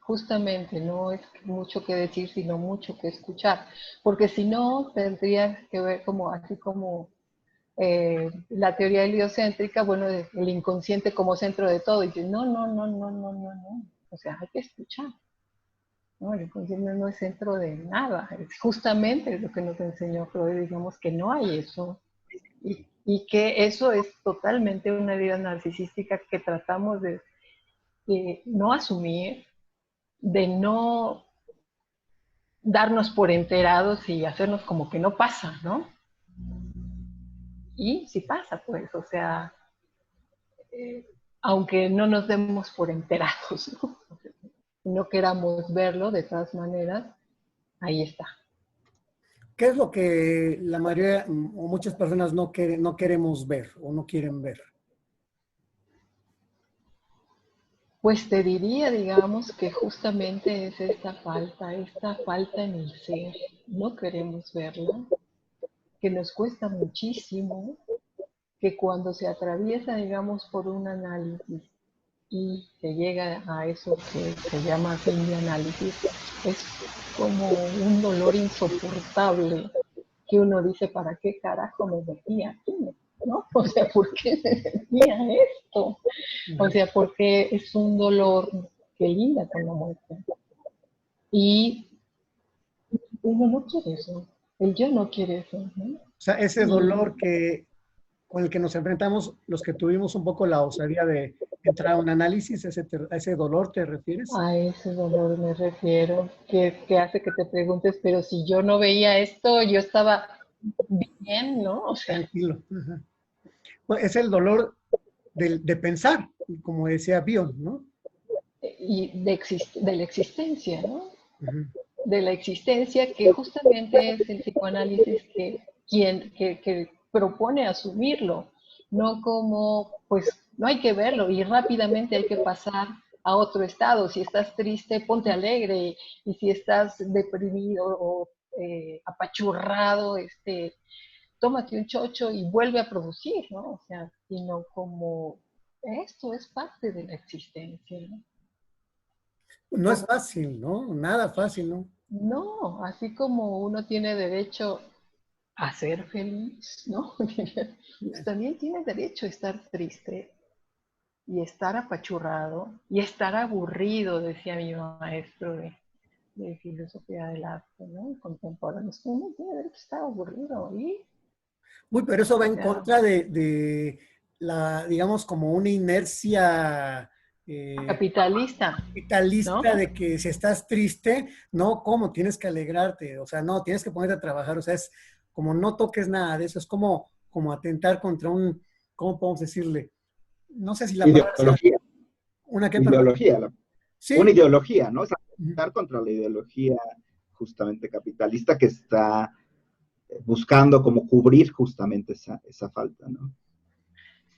[SPEAKER 2] justamente, no es mucho que decir, sino mucho que escuchar, porque si no, tendría que ver como, así como la teoría heliocéntrica, bueno, el inconsciente como centro de todo, y dice, no, no, no, no, no, no, no, o sea, hay que escuchar, ¿no? El inconsciente no es centro de nada, es justamente lo que nos enseñó Freud, digamos que no hay eso, y que eso es totalmente una herida narcisística que tratamos de no asumir, de no darnos por enterados y hacernos como que no pasa, ¿no? Y sí pasa, pues, o sea, aunque no nos demos por enterados, ¿no? No queramos verlo, de todas maneras, ahí está.
[SPEAKER 3] ¿Qué es lo que la mayoría o muchas personas no queremos ver o no quieren ver?
[SPEAKER 2] Pues te diría, digamos, que justamente es esta falta en el ser. No queremos verla, que nos cuesta muchísimo, que cuando se atraviesa, digamos, por un análisis y se llega a eso que se llama fin de análisis, es como un dolor insoportable que uno dice, ¿para qué carajo me metí aquí? ¿No? O sea, ¿por qué me metí a esto? O sea, porque es un dolor que linda con la muerte. Y uno no quiere eso. El yo no quiere eso, ¿no?
[SPEAKER 3] O sea, ese
[SPEAKER 2] Y
[SPEAKER 3] dolor con el que nos enfrentamos, los que tuvimos un poco la osadía de entrar a un análisis, ¿a ese dolor te refieres?
[SPEAKER 2] a ese dolor me refiero, que hace que te preguntes, pero si yo no veía esto, yo estaba bien, ¿no? O sea,
[SPEAKER 3] Tranquilo. Ajá. Pues es el dolor de pensar, como decía Bion, ¿no?
[SPEAKER 2] y de la existencia, ¿no?
[SPEAKER 3] Ujú.
[SPEAKER 2] De la existencia, que justamente es el psicoanálisis que propone asumirlo, no como, pues, no hay que verlo y rápidamente hay que pasar a otro estado. Si estás triste, ponte alegre, y si estás deprimido o apachurrado, tómate un chocho y vuelve a producir, ¿no? O sea, sino como esto es parte de la existencia, ¿no?
[SPEAKER 3] No es fácil, ¿no? Nada fácil, ¿no?
[SPEAKER 2] No, así como uno tiene derecho a ser feliz, ¿no? Pues también tiene derecho a estar triste y estar apachurrado y estar aburrido, decía mi maestro de filosofía del arte, ¿no? Contemporáneo. Uno tiene derecho a estar aburrido y,
[SPEAKER 3] Uy, pero eso va
[SPEAKER 2] o
[SPEAKER 3] en
[SPEAKER 2] sea,
[SPEAKER 3] contra de la, digamos, como una inercia
[SPEAKER 2] capitalista, ¿no?
[SPEAKER 3] capitalista de que si estás triste, no, ¿cómo? Tienes que alegrarte, o sea, no, tienes que ponerte a trabajar, o sea, es como no toques nada de eso, es como atentar contra un, ¿cómo podemos decirle? No sé si la palabra sea
[SPEAKER 1] Ideología,
[SPEAKER 3] una que, perdón.
[SPEAKER 1] ideología, una
[SPEAKER 3] Sí.
[SPEAKER 1] ideología, ¿no? Es
[SPEAKER 3] Ujú.
[SPEAKER 1] atentar contra la ideología justamente capitalista que está buscando como cubrir justamente esa falta, ¿no?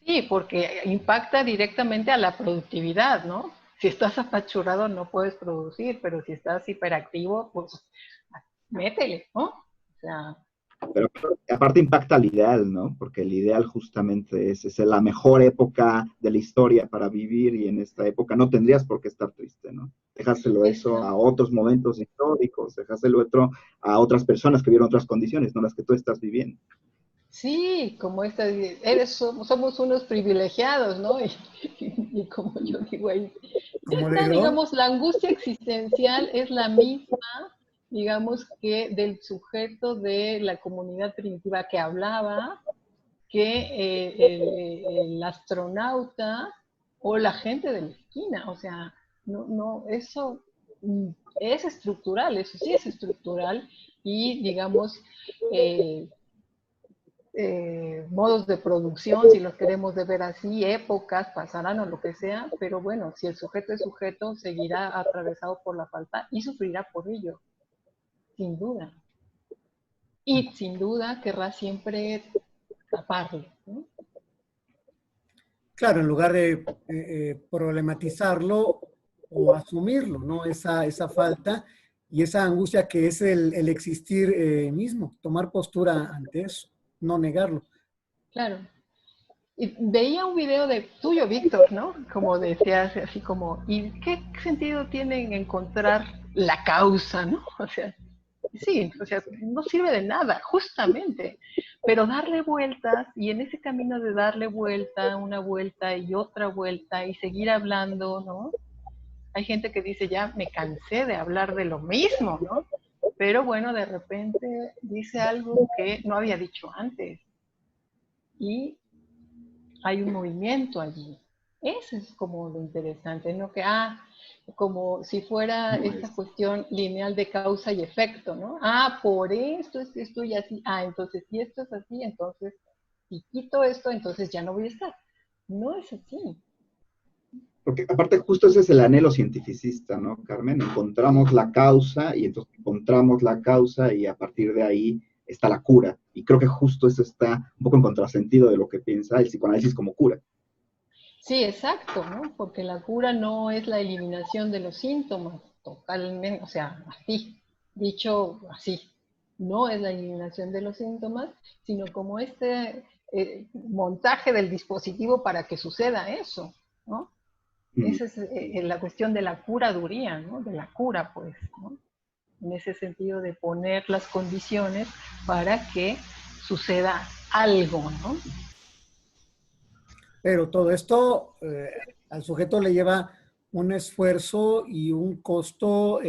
[SPEAKER 2] Sí, porque impacta directamente a la productividad, ¿no? Si estás apachurrado no puedes producir, pero si estás hiperactivo, pues métele, ¿no? O sea,
[SPEAKER 1] Pero aparte impacta al ideal, ¿no? Porque el ideal justamente es la mejor época de la historia para vivir, y en esta época no tendrías por qué estar triste, ¿no? Dejáselo eso
[SPEAKER 2] esa,
[SPEAKER 1] a otros momentos históricos, dejáselo otro a otras personas que vieron otras condiciones, no las que tú estás viviendo.
[SPEAKER 2] sí, como somos unos privilegiados, ¿no? Y como yo digo ahí, ya
[SPEAKER 3] Como
[SPEAKER 2] está,
[SPEAKER 3] de, ¿no?
[SPEAKER 2] digamos, la angustia existencial es la misma, digamos, que del sujeto de la comunidad primitiva que hablaba, que el astronauta o la gente de la esquina. O sea, No, no, eso es estructural, eso sí es estructural y digamos, eh, modos de producción, si los queremos de ver así, épocas, pasarán o lo que sea, pero bueno, si el sujeto es sujeto, seguirá atravesado por la falta y sufrirá por ello, sin duda. Y sin duda querrá siempre taparlo, ¿no?
[SPEAKER 3] Claro, en lugar de problematizarlo o asumirlo, ¿no? Esa falta y esa angustia que es el existir mismo, tomar postura ante eso, no negarlo.
[SPEAKER 2] Claro. Y veía un video de tuyo, Víctor, ¿no? Como decías, así como, ¿y qué sentido tiene en encontrar la causa, ¿no? O sea, sí, o sea, no sirve de nada, justamente. Pero darle vueltas y en ese camino de darle vuelta, una vuelta y otra vuelta y seguir hablando, ¿no? Hay gente que dice, ya me cansé de hablar de lo mismo, ¿no? Pero bueno, de repente dice algo que no había dicho antes. Y hay un movimiento allí. Eso es como lo interesante, ¿no? Que, como si fuera esta cuestión lineal de causa y efecto, ¿no? Por esto es esto y así. Entonces, si esto es así, entonces, si quito esto, entonces ya no voy a estar. No es así.
[SPEAKER 1] Porque aparte justo ese es el anhelo cientificista, ¿no, Carmen? Encontramos la causa y entonces encontramos la causa y a partir de ahí está la cura. Y creo que justo eso está un poco en contrasentido de lo que piensa el psicoanálisis como cura.
[SPEAKER 2] Sí, exacto, ¿no? Porque la cura no es la eliminación de los síntomas, totalmente, o sea, así, dicho así, no es la eliminación de los síntomas, sino como este montaje del dispositivo para que suceda eso, ¿no?
[SPEAKER 1] Mm.
[SPEAKER 2] Esa es la cuestión de la curaduría, ¿no? De la cura, pues, ¿no? En ese sentido de poner las condiciones para que suceda algo, ¿no?
[SPEAKER 3] Pero todo esto al sujeto le lleva un esfuerzo y un costo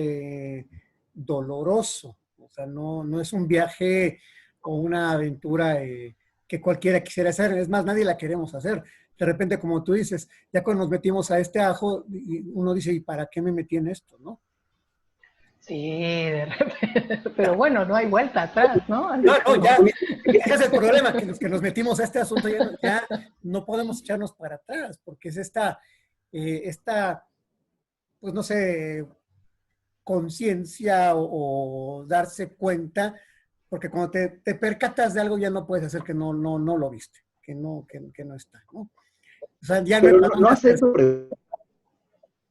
[SPEAKER 3] doloroso. O sea, no es un viaje o una aventura que cualquiera quisiera hacer. Es más, nadie la queremos hacer. De repente, como tú dices, ya cuando nos metimos a este ajo, uno dice, ¿y para qué me metí en esto? ¿No?
[SPEAKER 2] Sí, de repente, pero bueno, no hay vuelta atrás, ¿no? Así
[SPEAKER 3] No,
[SPEAKER 2] como,
[SPEAKER 3] ya, ese es el problema, que los que nos metimos a este asunto ya no podemos echarnos para atrás, porque es esta pues no sé, conciencia o darse cuenta, porque cuando te percatas de algo ya no puedes hacer que no lo viste, que no está, ¿no? O sea, ya no hay
[SPEAKER 1] Pero
[SPEAKER 3] para
[SPEAKER 1] no
[SPEAKER 3] dónde
[SPEAKER 1] hace
[SPEAKER 3] hacerse.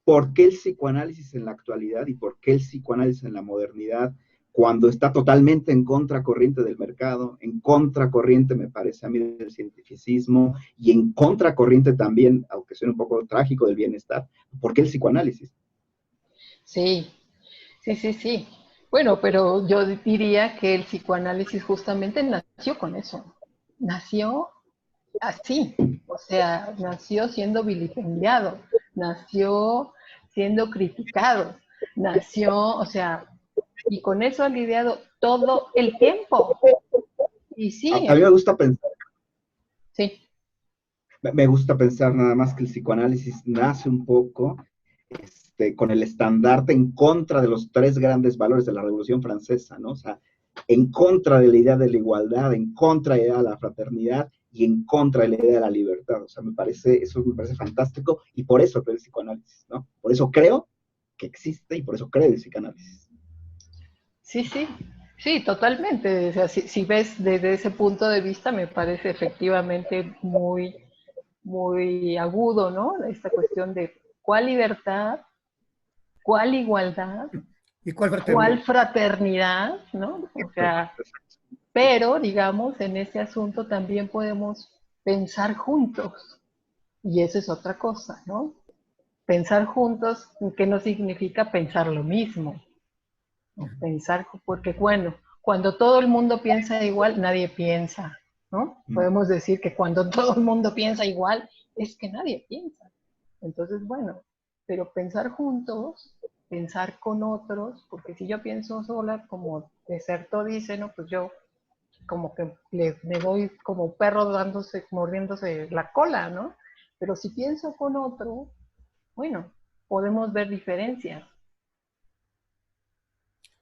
[SPEAKER 1] por qué el psicoanálisis en la actualidad y por qué el psicoanálisis en la modernidad, cuando está totalmente en contracorriente del mercado, en contracorriente, me parece a mí, del cientificismo y en contracorriente también, aunque suene un poco trágico, del bienestar. ¿Por qué el psicoanálisis?
[SPEAKER 2] sí, sí, sí, sí. Bueno, pero yo diría que el psicoanálisis justamente nació con eso. Nació así, o sea, nació siendo vilipendiado, nació siendo criticado, nació, o sea, y con eso ha lidiado todo el tiempo. Y sí,
[SPEAKER 1] A mí me gusta pensar,
[SPEAKER 2] sí,
[SPEAKER 1] me gusta pensar nada más que el psicoanálisis nace un poco con el estandarte en contra de los tres grandes valores de la Revolución Francesa, ¿no? O sea, en contra de la idea de la igualdad, en contra de la idea de la fraternidad y en contra de la idea de la libertad. O sea, eso me parece fantástico y por eso creo el psicoanálisis, ¿no? Por eso creo que existe y por eso creo el psicoanálisis.
[SPEAKER 2] sí, sí, sí, totalmente. O sea, si ves desde ese punto de vista, me parece efectivamente muy, muy agudo, ¿no? Esta cuestión de cuál libertad, cuál igualdad,
[SPEAKER 3] ¿Y cuál
[SPEAKER 2] cuál
[SPEAKER 3] fraternidad?
[SPEAKER 2] fraternidad, ¿no? O sea, pero digamos, en ese asunto también podemos pensar juntos. Y eso es otra cosa, ¿no? Pensar juntos, que no significa pensar lo mismo. ¿No? Pensar, porque bueno, cuando todo el mundo piensa igual, nadie piensa, ¿no? Podemos decir que cuando todo el mundo piensa igual, es que nadie piensa. Entonces, bueno, pero pensar juntos, pensar con otros, porque si yo pienso sola, como Deserto dice, ¿no? Pues yo como que me doy como perro dándose, mordiéndose la cola, ¿no? Pero si pienso con otro, bueno, podemos ver diferencias.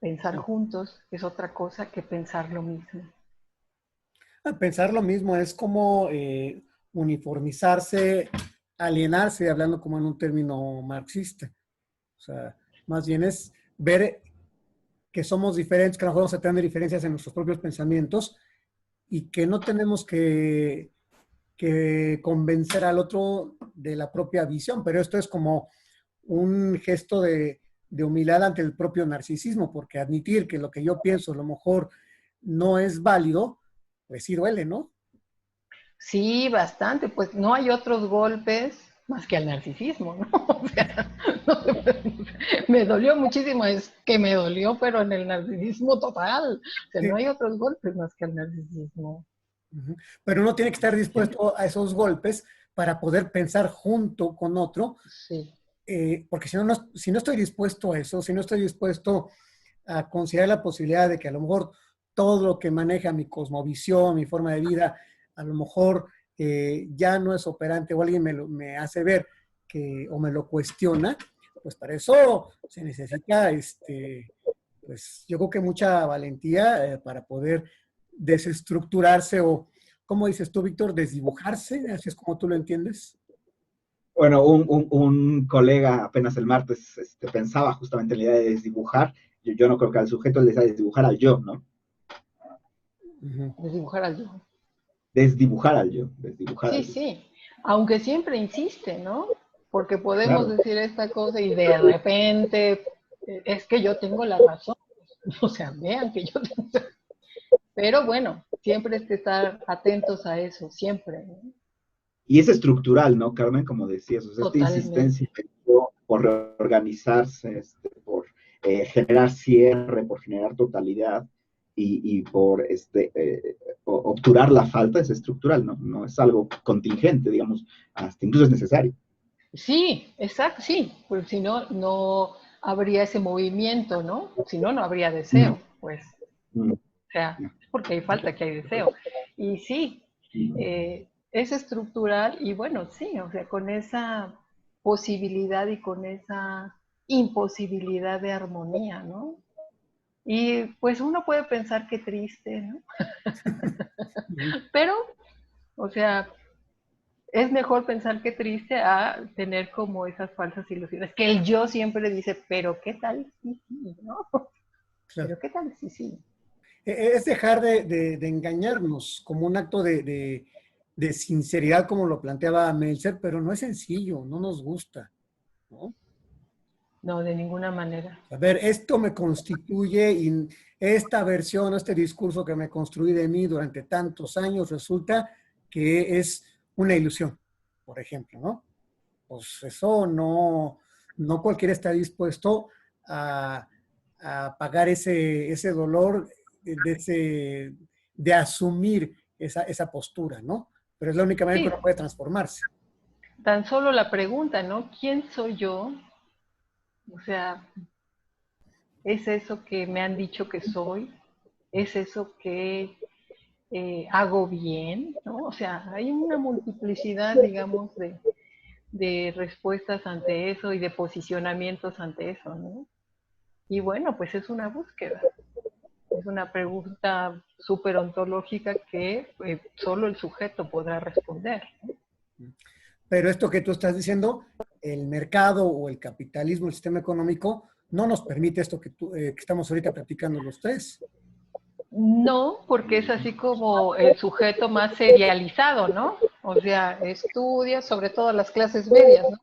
[SPEAKER 2] Pensar juntos es otra cosa que pensar lo mismo.
[SPEAKER 3] Pensar lo mismo es como uniformizarse, alienarse, hablando como en un término marxista. O sea, más bien es ver que somos diferentes, que a lo mejor vamos a tener diferencias en nuestros propios pensamientos y que no tenemos que convencer al otro de la propia visión, pero esto es como un gesto de humildad ante el propio narcisismo, porque admitir que lo que yo pienso a lo mejor no es válido, pues sí duele, ¿no?
[SPEAKER 2] Sí, bastante, pues no hay otros golpes más que al narcisismo, ¿no? O sea, no, me dolió muchísimo, es que me dolió, pero en el narcisismo total. O sea,
[SPEAKER 3] Sí.
[SPEAKER 2] no hay otros golpes más que al narcisismo.
[SPEAKER 3] Pero uno tiene que estar dispuesto a esos golpes para poder pensar junto con otro,
[SPEAKER 2] Sí.
[SPEAKER 3] porque si no estoy dispuesto a eso, si no estoy dispuesto a considerar la posibilidad de que a lo mejor todo lo que maneja mi cosmovisión, mi forma de vida, a lo mejor ya no es operante o alguien me hace ver o me lo cuestiona, pues para eso se necesita, pues yo creo que mucha valentía para poder desestructurarse o, ¿cómo dices tú, Víctor? Desdibujarse, así es como tú lo entiendes.
[SPEAKER 1] Bueno, un colega apenas el martes pensaba justamente en la idea de desdibujar. Yo no creo que al sujeto le desea desdibujar al yo, ¿no?
[SPEAKER 2] Desdibujar al yo.
[SPEAKER 1] Desdibujar al yo, desdibujar
[SPEAKER 2] Sí,
[SPEAKER 1] al yo.
[SPEAKER 2] sí. Aunque siempre insiste, ¿no? Porque podemos
[SPEAKER 1] Claro.
[SPEAKER 2] decir esta cosa y de repente es que yo tengo la razón. O sea, vean que yo tengo. Pero bueno, siempre hay que estar atentos a eso, siempre, ¿no?
[SPEAKER 1] Y es estructural, ¿no, Carmen? Como decías, o sea, esta insistencia
[SPEAKER 2] Totalmente.
[SPEAKER 1] por reorganizarse, por generar cierre, por generar totalidad y por obturar la falta es estructural, ¿no? No es algo contingente, digamos, hasta incluso es necesario.
[SPEAKER 2] Sí, exacto, sí, porque si no, no habría ese movimiento, ¿no? Si no, no habría
[SPEAKER 1] Mm,
[SPEAKER 2] deseo, pues.
[SPEAKER 1] mm,
[SPEAKER 2] O sea, es porque hay falta que hay deseo. Y sí,
[SPEAKER 1] mm.
[SPEAKER 2] es estructural y bueno, sí, o sea, con esa posibilidad y con esa imposibilidad de armonía, ¿no? Y pues uno puede pensar qué triste, ¿no? Pero, o sea, es mejor pensar que triste a tener como esas falsas ilusiones, que el yo siempre dice, pero ¿qué tal? Sí, sí, ¿no?
[SPEAKER 3] Claro.
[SPEAKER 2] Pero ¿qué tal? Sí, sí.
[SPEAKER 3] Es dejar de engañarnos como un acto de sinceridad, como lo planteaba Meltzer, pero no es sencillo, no nos gusta, ¿no?
[SPEAKER 2] No, de ninguna manera.
[SPEAKER 3] A ver, esto me constituye y esta versión, este discurso que me construí de mí durante tantos años resulta que es una ilusión, por ejemplo, ¿no? Pues eso no cualquiera está dispuesto a, a pagar ese dolor de asumir esa postura, ¿no? Pero es la única manera que
[SPEAKER 2] Sí,
[SPEAKER 3] uno puede transformarse.
[SPEAKER 2] tan solo la pregunta, ¿no? ¿Quién soy yo? O sea, ¿es eso que me han dicho que soy? ¿Es eso que hago bien? ¿No? O sea, hay una multiplicidad, digamos, de respuestas ante eso y de posicionamientos ante eso, ¿no? Y bueno, pues es una búsqueda. Es una pregunta súper ontológica que solo el sujeto podrá responder.
[SPEAKER 3] Pero esto que tú estás diciendo, el mercado o el capitalismo, el sistema económico, no nos permite esto que estamos ahorita platicando los tres.
[SPEAKER 2] No, porque es así como el sujeto más serializado, ¿no? O sea, estudia, sobre todo las clases medias, ¿no?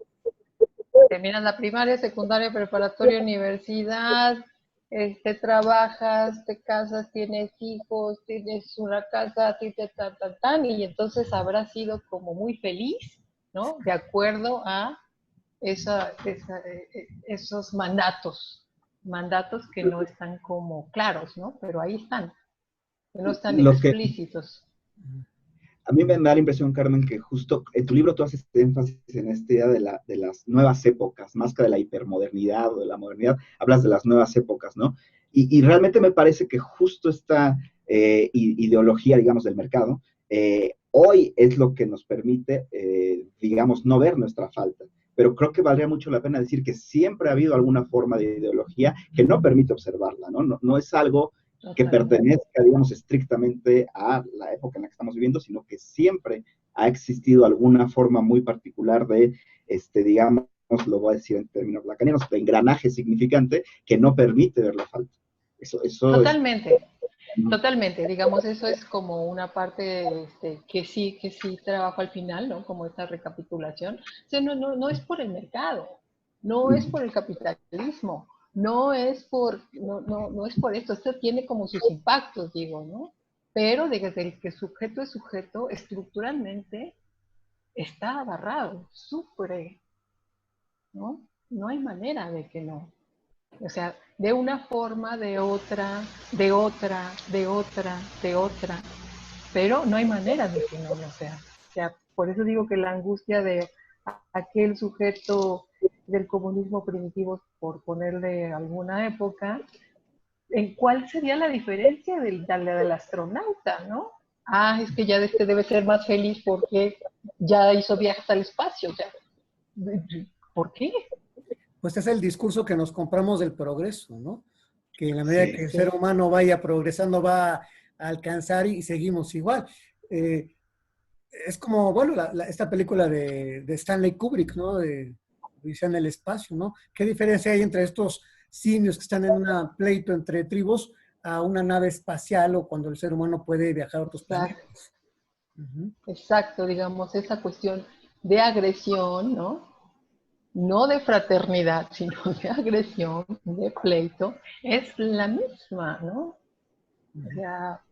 [SPEAKER 2] Terminas la primaria, secundaria, preparatoria, universidad, trabajas, te casas, tienes hijos, tienes una casa, tan, y entonces habrás sido como muy feliz, ¿no? De acuerdo a esos mandatos que no están como claros, ¿no? Pero ahí están, que no están
[SPEAKER 1] Lo que
[SPEAKER 2] explícitos.
[SPEAKER 1] a mí me da la impresión, Carmen, que justo en tu libro tú haces énfasis en esta idea de las nuevas épocas, más que de la hipermodernidad o de la modernidad, hablas de las nuevas épocas, ¿no? Y realmente me parece que justo esta ideología, digamos, del mercado, hoy es lo que nos permite, digamos, no ver nuestra falta, pero creo que valdría mucho la pena decir que siempre ha habido alguna forma de ideología que no permite observarla, ¿no? No es algo que pertenezca, digamos, estrictamente a la época en la que estamos viviendo, sino que siempre ha existido alguna forma muy particular de, digamos, lo voy a decir en términos lacanianos, de engranaje significante que no permite ver la falta. Eso
[SPEAKER 2] Totalmente. Totalmente, digamos, eso es como una parte que sí trabajo al final, ¿no? Como esta recapitulación. O sea, no es por el mercado, no es por el capitalismo, no es por esto tiene como sus impactos, digo, ¿no? Pero desde el que sujeto es sujeto, estructuralmente está agarrado, sufre, ¿no? No hay manera de que no. O sea, de una forma, de otra, de otra, de otra, de otra, pero no hay manera de que no lo sea. O sea, por eso digo que la angustia de aquel sujeto del comunismo primitivo, por ponerle alguna época, ¿en cuál sería la diferencia del astronauta, no? Ah, es que ya debe ser más feliz porque ya hizo viajes al espacio. O sea, ¿por qué?
[SPEAKER 3] Pues es el discurso que nos compramos del progreso, ¿no? Que en la medida que el ser humano vaya progresando va a alcanzar y seguimos igual. Es como, bueno, esta película de Stanley Kubrick, ¿no? De Odisea en el espacio, ¿no? ¿Qué diferencia hay entre estos simios que están en un pleito entre tribus a una nave espacial o cuando el ser humano puede viajar a otros planetas?
[SPEAKER 2] Exacto, digamos, esa cuestión de agresión, ¿no? No de fraternidad, sino de agresión, de pleito, es la misma, ¿no? O sea,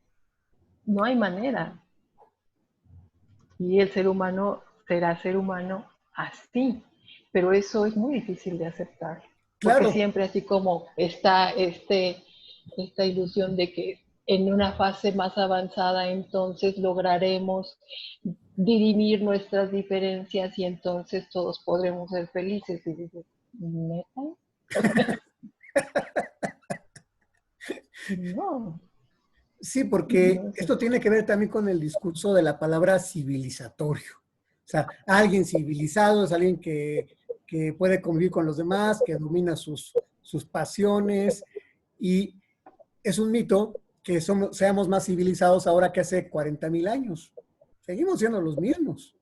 [SPEAKER 2] no hay manera. Y el ser humano será ser humano así, pero eso es muy difícil de aceptar. Porque
[SPEAKER 3] Claro.
[SPEAKER 2] siempre así como está esta ilusión de que en una fase más avanzada entonces lograremos dirimir nuestras diferencias y entonces todos podremos ser felices. Y dices, ¿neta? No.
[SPEAKER 3] Sí, porque
[SPEAKER 2] No es
[SPEAKER 3] esto
[SPEAKER 2] así.
[SPEAKER 3] tiene que ver también con el discurso de la palabra civilizatorio. O sea, alguien civilizado es alguien que puede convivir con los demás, que domina sus pasiones, y es un mito que seamos más civilizados ahora que hace 40,000 años. Seguimos siendo los mismos.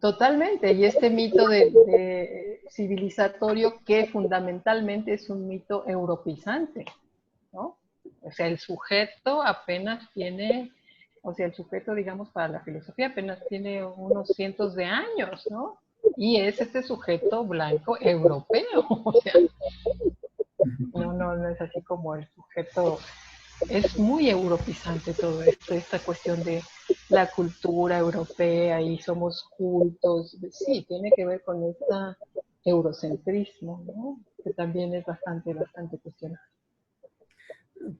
[SPEAKER 2] Totalmente, y este mito de civilizatorio que fundamentalmente es un mito europeizante, ¿no? O sea, el sujeto apenas tiene, o sea, el sujeto, digamos, para la filosofía apenas tiene unos cientos de años, ¿no? Y es este sujeto blanco europeo, o sea, no es así como el sujeto, es muy europeizante todo esto, esta cuestión de la cultura europea y somos cultos, sí, tiene que ver con este eurocentrismo, ¿no? Que también es bastante cuestionable.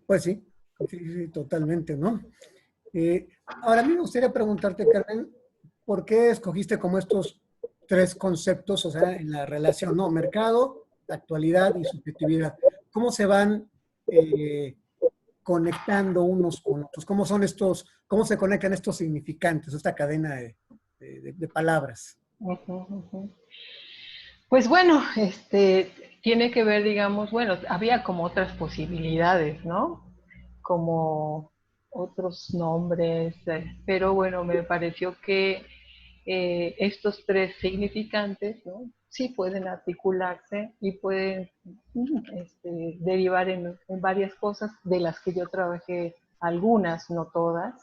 [SPEAKER 3] Pues sí, sí, totalmente, ¿no? Ahora, a mí me gustaría preguntarte, Carmen, ¿por qué escogiste como estos tres conceptos, o sea, en la relación, ¿no? Mercado, actualidad y subjetividad. ¿Cómo se van conectando unos con otros? ¿Cómo son estos, cómo se conectan estos significantes, esta cadena de palabras?
[SPEAKER 2] Pues bueno, tiene que ver, digamos, bueno, había como otras posibilidades, ¿no? Como otros nombres, pero bueno, me pareció que estos tres significantes, ¿no? Sí pueden articularse y pueden derivar en varias cosas de las que yo trabajé, algunas, no todas,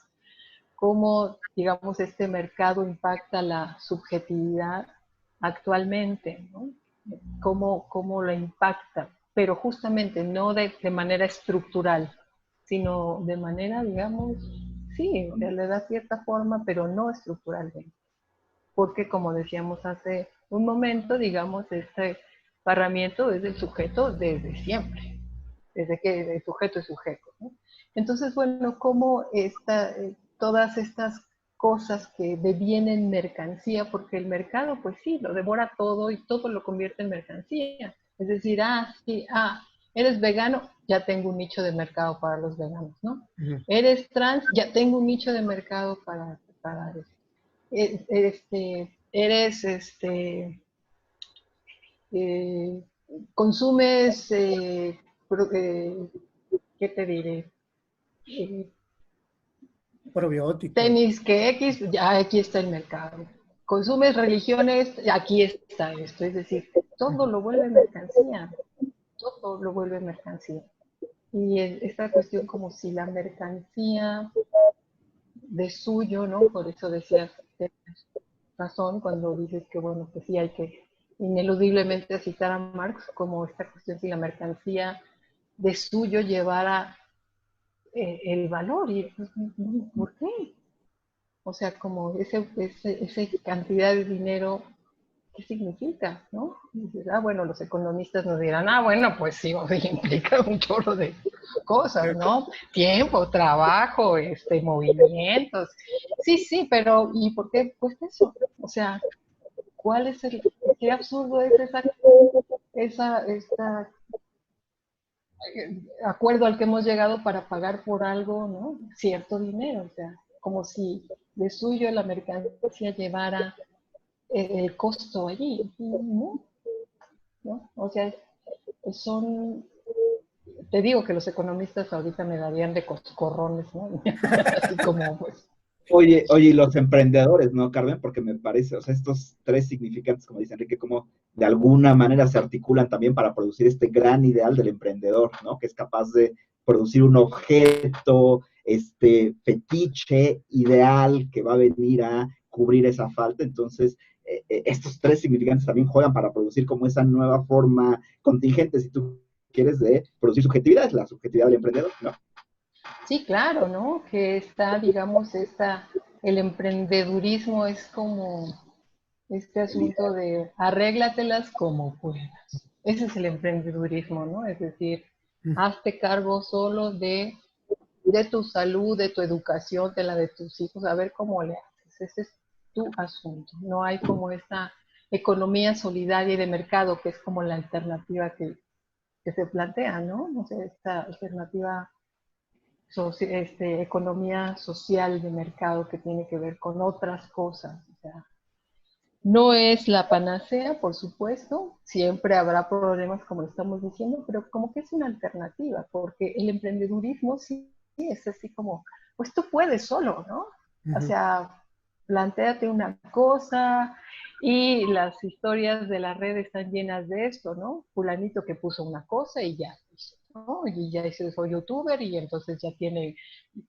[SPEAKER 2] cómo, digamos, este mercado impacta la subjetividad actualmente, ¿no? Cómo la impacta, pero justamente no de manera estructural, sino de manera, digamos, sí, le da cierta forma, pero no estructuralmente. Porque, como decíamos hace un momento, digamos, este barramiento es del sujeto desde siempre, desde que el sujeto es sujeto, ¿no? Entonces, bueno, cómo todas estas cosas que devienen mercancía, porque el mercado, pues sí, lo devora todo y todo lo convierte en mercancía. Es decir, sí, eres vegano, ya tengo un nicho de mercado para los veganos, ¿no? Eres trans, ya tengo un nicho de mercado para eres consumes, ¿qué te diré?
[SPEAKER 3] Probiótico.
[SPEAKER 2] Tenis que X, ya aquí está el mercado. Consumes religiones, aquí está esto. Es decir, todo lo vuelve mercancía. Todo lo vuelve mercancía. Y esta cuestión como si la mercancía de suyo, ¿no? Por eso decías, tienes razón cuando dices que, bueno, que sí hay que ineludiblemente citar a Marx como esta cuestión si la mercancía de suyo llevara el valor. Y ¿por qué? O sea, como esa cantidad de dinero, ¿qué significa? ¿No? Y dices, bueno, los economistas nos dirán, bueno, pues sí, o sea, implica un chorro de cosas, ¿no? Tiempo, trabajo, movimientos. Sí, sí, pero ¿y por qué cuesta eso? O sea, ¿cuál es qué absurdo es esta acuerdo al que hemos llegado para pagar por algo, ¿no? Cierto dinero, o sea, como si de suyo la mercancía llevara el costo allí, ¿no? ¿No? O sea, son, te digo que los economistas ahorita me darían de coscorrones, ¿no? Así como, pues.
[SPEAKER 1] Oye, y los emprendedores, ¿no, Carmen? Porque me parece, o sea, estos tres significantes, como dice Enrique, como de alguna manera se articulan también para producir este gran ideal del emprendedor, ¿no? Que es capaz de producir un objeto, fetiche ideal que va a venir a cubrir esa falta. Entonces, estos tres significantes también juegan para producir como esa nueva forma contingente, si tú quieres, de producir subjetividad, es la subjetividad del emprendedor, ¿no?
[SPEAKER 2] Sí, claro, ¿no? Que está, digamos, el emprendedurismo es como este asunto de arréglatelas como puedas. Ese es el emprendedurismo, ¿no? Es decir, hazte cargo solo de tu salud, de tu educación, de la de tus hijos, a ver cómo le haces. Ese es tu asunto. No hay como esta economía solidaria y de mercado, que es como la alternativa que se plantea, ¿no? No sé, esta alternativa, economía social de mercado que tiene que ver con otras cosas. O sea, no es la panacea, por supuesto, siempre habrá problemas como lo estamos diciendo, pero como que es una alternativa, porque el emprendedurismo sí es así como, pues tú puedes solo, ¿no? O sea, plantéate una cosa y las historias de la red están llenas de esto, ¿no? Fulanito que puso una cosa y ya, ¿no? Y ya dice, soy youtuber y entonces ya tiene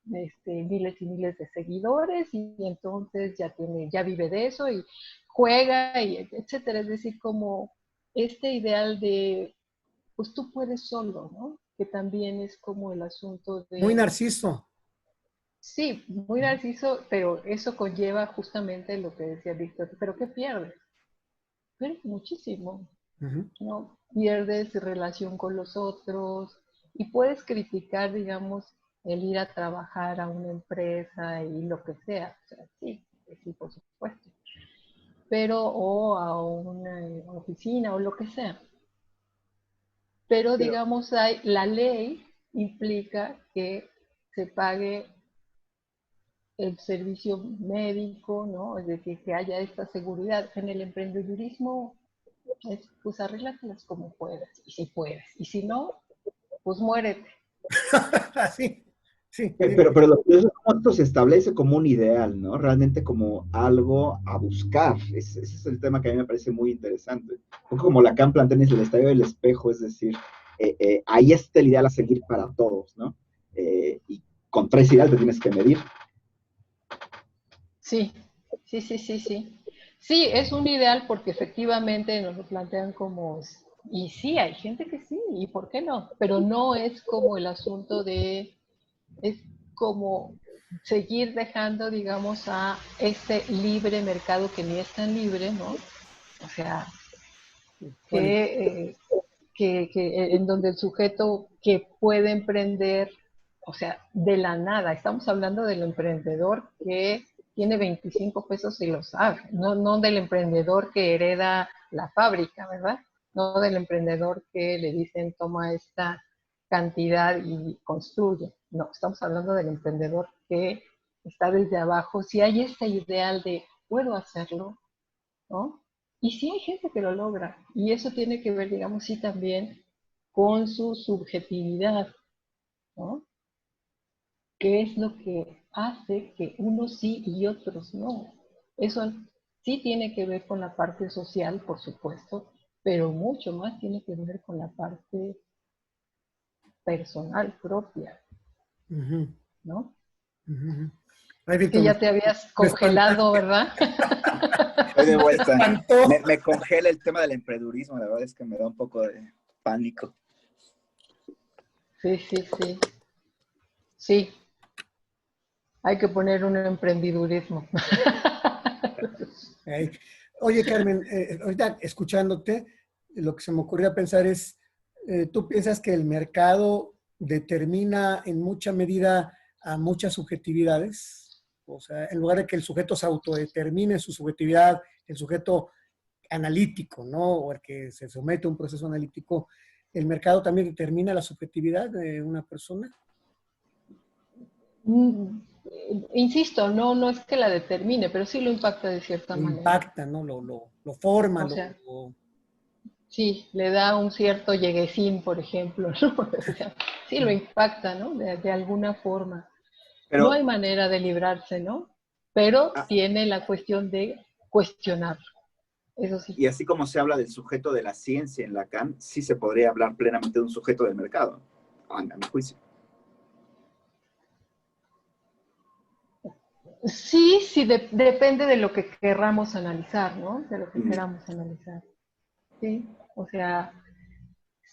[SPEAKER 2] miles y miles de seguidores y entonces ya vive de eso y juega y etcétera. Es decir, como este ideal de, pues tú puedes solo, ¿no? Que también es como el asunto
[SPEAKER 3] Muy
[SPEAKER 2] de,
[SPEAKER 3] narciso.
[SPEAKER 2] sí, muy narciso, pero eso conlleva justamente lo que decía Víctor, pero ¿qué pierdes? Pierdes muchísimo, ¿no? Pierdes relación con los otros y puedes criticar, digamos, el ir a trabajar a una empresa y lo que sea, o sea, sí, sí, por supuesto, pero o a una oficina o lo que sea. Pero digamos, la ley implica que se pague el servicio médico, ¿no? Es decir, que haya esta seguridad. En el emprendedurismo es, pues arréglatelas como puedas, y si puedes. Y si no, pues muérete.
[SPEAKER 3] Sí, sí.
[SPEAKER 1] Pero lo curioso es cómo esto se establece como un ideal, ¿no? Realmente como algo a buscar. Ese es el tema que a mí me parece muy interesante. Un poco como Lacan plantea en el estadio del espejo, es decir, ahí está el ideal a seguir para todos, ¿no? Y con tres ideales te tienes que medir.
[SPEAKER 2] Sí, sí, sí, sí, sí. Sí, es un ideal porque efectivamente nos lo plantean como, y sí, hay gente que sí, ¿y por qué no? Pero no es como el asunto es como seguir dejando, digamos, a este libre mercado que ni es tan libre, ¿no? O sea,
[SPEAKER 3] Bueno,
[SPEAKER 2] en donde el sujeto que puede emprender, o sea, de la nada, estamos hablando del emprendedor que tiene 25 pesos y lo sabe, no del emprendedor que hereda la fábrica, ¿verdad? No del emprendedor que le dicen toma esta cantidad y construye. No, estamos hablando del emprendedor que está desde abajo. Si hay este ideal de puedo hacerlo, ¿no? Y sí hay gente que lo logra. Y eso tiene que ver, digamos, sí también con su subjetividad, ¿no? ¿Qué es lo que hace que unos sí y otros no? Eso sí tiene que ver con la parte social, por supuesto, pero mucho más tiene que ver con la parte personal propia,
[SPEAKER 3] Ujú,
[SPEAKER 2] ¿no?
[SPEAKER 3] ujú. Ay,
[SPEAKER 2] Es que
[SPEAKER 3] Víctor,
[SPEAKER 2] ya te habías
[SPEAKER 3] me
[SPEAKER 2] congelado,
[SPEAKER 3] espantaste,
[SPEAKER 2] ¿verdad?
[SPEAKER 1] Estoy de
[SPEAKER 3] me
[SPEAKER 1] vuelta.
[SPEAKER 3] espantó.
[SPEAKER 1] Me congela el tema del emprendedurismo, la verdad es que me da un poco de pánico.
[SPEAKER 2] Sí, sí, sí. Sí, hay que poner un emprendidurismo.
[SPEAKER 3] Ay. Oye, Carmen, ahorita escuchándote, lo que se me ocurrió pensar es, ¿tú piensas que el mercado determina en mucha medida a muchas subjetividades? O sea, en lugar de que el sujeto se autodetermine su subjetividad, el sujeto analítico, ¿no? O el que se somete a un proceso analítico, ¿el mercado también determina la subjetividad de una persona?
[SPEAKER 2] Mm, Insisto, no es que la determine, pero sí lo impacta de cierta
[SPEAKER 3] Lo
[SPEAKER 2] manera.
[SPEAKER 3] impacta, ¿no? Lo forma,
[SPEAKER 2] O sea,
[SPEAKER 3] lo...
[SPEAKER 2] sí, le da un cierto lleguesín, por ejemplo, ¿no? O sea, sí lo impacta, ¿no? De alguna forma. No
[SPEAKER 1] Pero,
[SPEAKER 2] hay manera de librarse, ¿no? Pero
[SPEAKER 1] ah,
[SPEAKER 2] tiene la cuestión de cuestionar, eso sí.
[SPEAKER 1] y así como se habla del sujeto de la ciencia en Lacan, sí se podría hablar plenamente de un sujeto del mercado, a mi juicio.
[SPEAKER 2] Sí, sí, depende de lo que querramos analizar, ¿no? De lo que
[SPEAKER 1] Mm.
[SPEAKER 2] queramos analizar. Sí, o sea,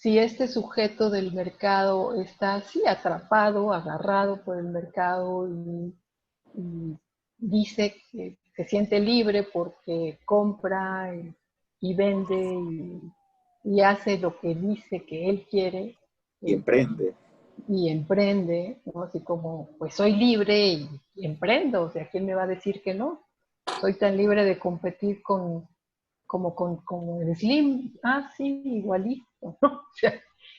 [SPEAKER 2] si este sujeto del mercado está así atrapado, agarrado por el mercado y dice que se siente libre porque compra y vende y hace lo que dice que él quiere
[SPEAKER 1] Y
[SPEAKER 2] eh,
[SPEAKER 1] emprende.
[SPEAKER 2] y emprende, ¿no? Así como, pues soy libre y emprendo, o sea, ¿quién me va a decir que no? Soy tan libre de competir como el Slim, sí, igualito, ¿no? O sea,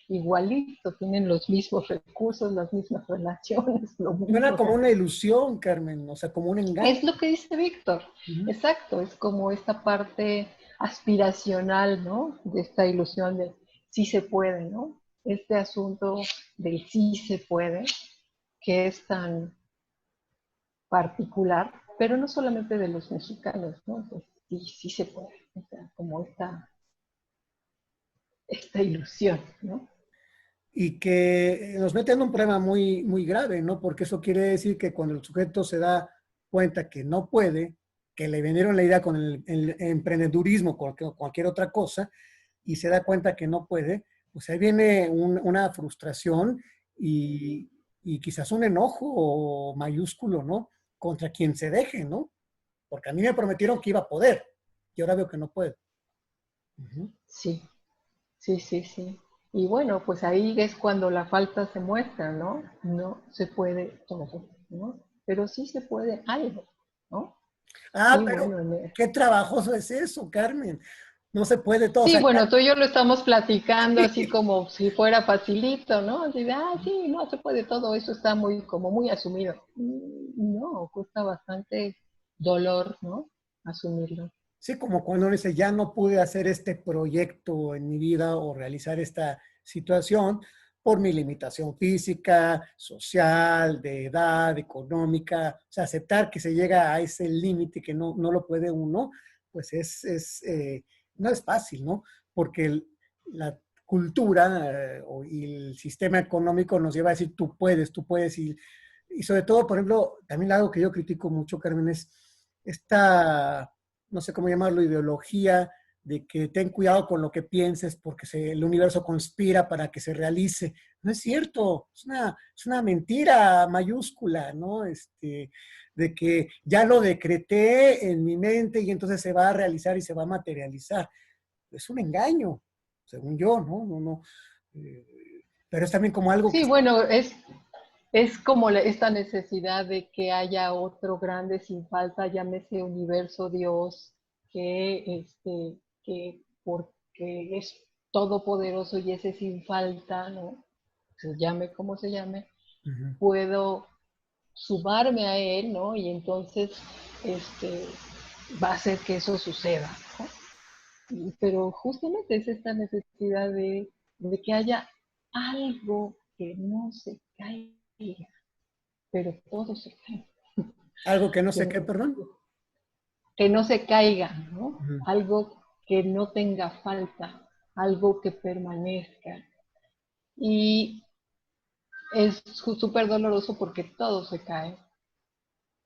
[SPEAKER 2] igualito, tienen los mismos recursos, las mismas relaciones, lo
[SPEAKER 3] Suena
[SPEAKER 2] mismo, o
[SPEAKER 3] como
[SPEAKER 2] sea,
[SPEAKER 3] una ilusión, Carmen, o sea, como un engaño.
[SPEAKER 2] es lo que dice Víctor,
[SPEAKER 3] Ujú.
[SPEAKER 2] exacto, es como esta parte aspiracional, ¿no? De esta ilusión de sí se puede, ¿no? Este asunto del sí se puede, que es tan particular, pero no solamente de los mexicanos, ¿no? Pues, sí, sí se puede, o sea, como esta ilusión, ¿no?
[SPEAKER 3] Y que nos mete en un problema muy, muy grave, ¿no? Porque eso quiere decir que cuando el sujeto se da cuenta que no puede, que le vendieron la idea con el emprendedurismo, cualquier otra cosa, y se da cuenta que no puede, pues ahí viene una frustración y quizás un enojo mayúsculo, ¿no? Contra quien se deje, ¿no? Porque a mí me prometieron que iba a poder y ahora veo que no puedo. Ujú.
[SPEAKER 2] Sí, sí, sí, sí. Y bueno, pues ahí es cuando la falta se muestra, ¿no? No se puede todo, ¿no? Pero sí se puede algo, ¿no?
[SPEAKER 3] Ah,
[SPEAKER 2] Y
[SPEAKER 3] pero
[SPEAKER 2] bueno,
[SPEAKER 3] qué trabajoso es eso, Carmen. No se puede todo. O
[SPEAKER 2] sí,
[SPEAKER 3] sea,
[SPEAKER 2] bueno, tú y yo lo estamos platicando así
[SPEAKER 3] sí,
[SPEAKER 2] como si fuera facilito, ¿no? Así de, sí, no se puede todo, eso está muy, como muy asumido. No, cuesta bastante dolor, ¿no? Asumirlo.
[SPEAKER 3] sí, como cuando uno dice, ya no pude hacer este proyecto en mi vida o realizar esta situación por mi limitación física, social, de edad, económica. O sea, aceptar que se llega a ese límite que no lo puede uno, pues no es fácil, ¿no? Porque la cultura y el sistema económico nos lleva a decir, tú puedes, y sobre todo, por ejemplo, también algo que yo critico mucho, Carmen, es esta, no sé cómo llamarlo, ideología de que ten cuidado con lo que pienses porque el universo conspira para que se realice. No es cierto, es una mentira mayúscula, ¿no? De que ya lo decreté en mi mente y entonces se va a realizar y se va a materializar. Es un engaño, según yo, ¿no? Pero es también como algo que...
[SPEAKER 2] Sí, bueno, es como esta necesidad de que haya otro grande sin falta, llámese universo, Dios, que porque es todopoderoso y ese sin falta, ¿no? Se llame como se llame,
[SPEAKER 3] Ujú.
[SPEAKER 2] puedo sumarme a él, ¿no? Y entonces este, va a hacer que eso suceda, ¿no? pero justamente es esta necesidad de que haya algo que no se caiga, pero todo se cae.
[SPEAKER 3] Algo que no sé
[SPEAKER 2] Que,
[SPEAKER 3] qué, perdón.
[SPEAKER 2] que no se caiga, ¿no?
[SPEAKER 3] Ujú.
[SPEAKER 2] Algo que no tenga falta, algo que permanezca. Y es súper doloroso porque todo se cae.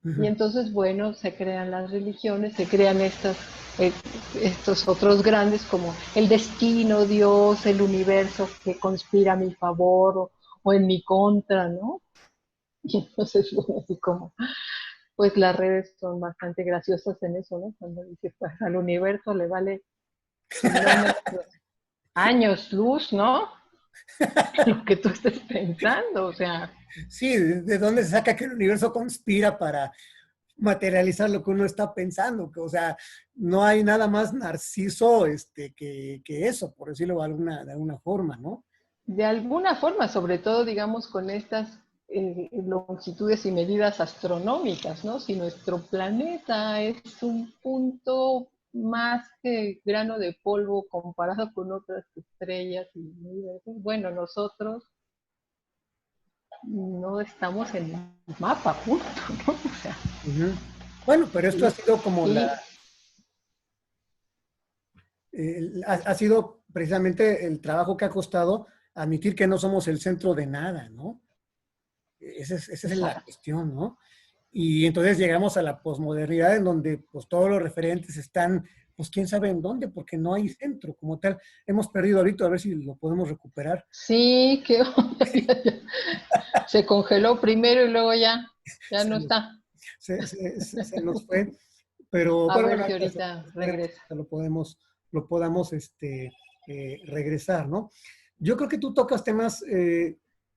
[SPEAKER 2] Y
[SPEAKER 3] Ujú.
[SPEAKER 2] entonces, bueno, se crean las religiones, se crean eh, estos otros grandes como el destino, Dios, el universo que conspira a mi favor o en mi contra, ¿no? Y entonces, bueno, así como, pues las redes son bastante graciosas en eso, ¿no? Cuando dices, pues al universo le vale kilómetros, años luz, ¿no? Lo que tú estés pensando, o sea,
[SPEAKER 3] Sí, ¿de dónde se saca que el universo conspira para materializar lo que uno está pensando? O sea, no hay nada más narciso que eso, por decirlo de alguna forma, ¿no?
[SPEAKER 2] de alguna forma, sobre todo, digamos, con estas longitudes y medidas astronómicas, ¿no? Si nuestro planeta es un punto más que grano de polvo comparado con otras estrellas y universos, bueno, nosotros no estamos en el mapa, punto, ¿no? O sea,
[SPEAKER 3] Ujú. Bueno, pero esto ha sido como
[SPEAKER 2] y
[SPEAKER 3] ha sido precisamente el trabajo que ha costado admitir que no somos el centro de nada, ¿no? Esa es la
[SPEAKER 2] exacto.
[SPEAKER 3] cuestión, ¿no? Y entonces llegamos a la posmodernidad en donde pues todos los referentes están, pues quién sabe en dónde, porque no hay centro como tal. Hemos perdido ahorita, a ver si lo podemos recuperar.
[SPEAKER 2] Sí, que se congeló primero y luego ya
[SPEAKER 3] Se
[SPEAKER 2] no
[SPEAKER 3] nos,
[SPEAKER 2] está.
[SPEAKER 3] se nos fue,
[SPEAKER 2] A
[SPEAKER 3] pero bueno,
[SPEAKER 2] ver si
[SPEAKER 3] ahorita
[SPEAKER 2] ahorita
[SPEAKER 3] esperemos
[SPEAKER 2] regresa.
[SPEAKER 3] que lo podamos regresar, ¿no? Yo creo que tú tocas temas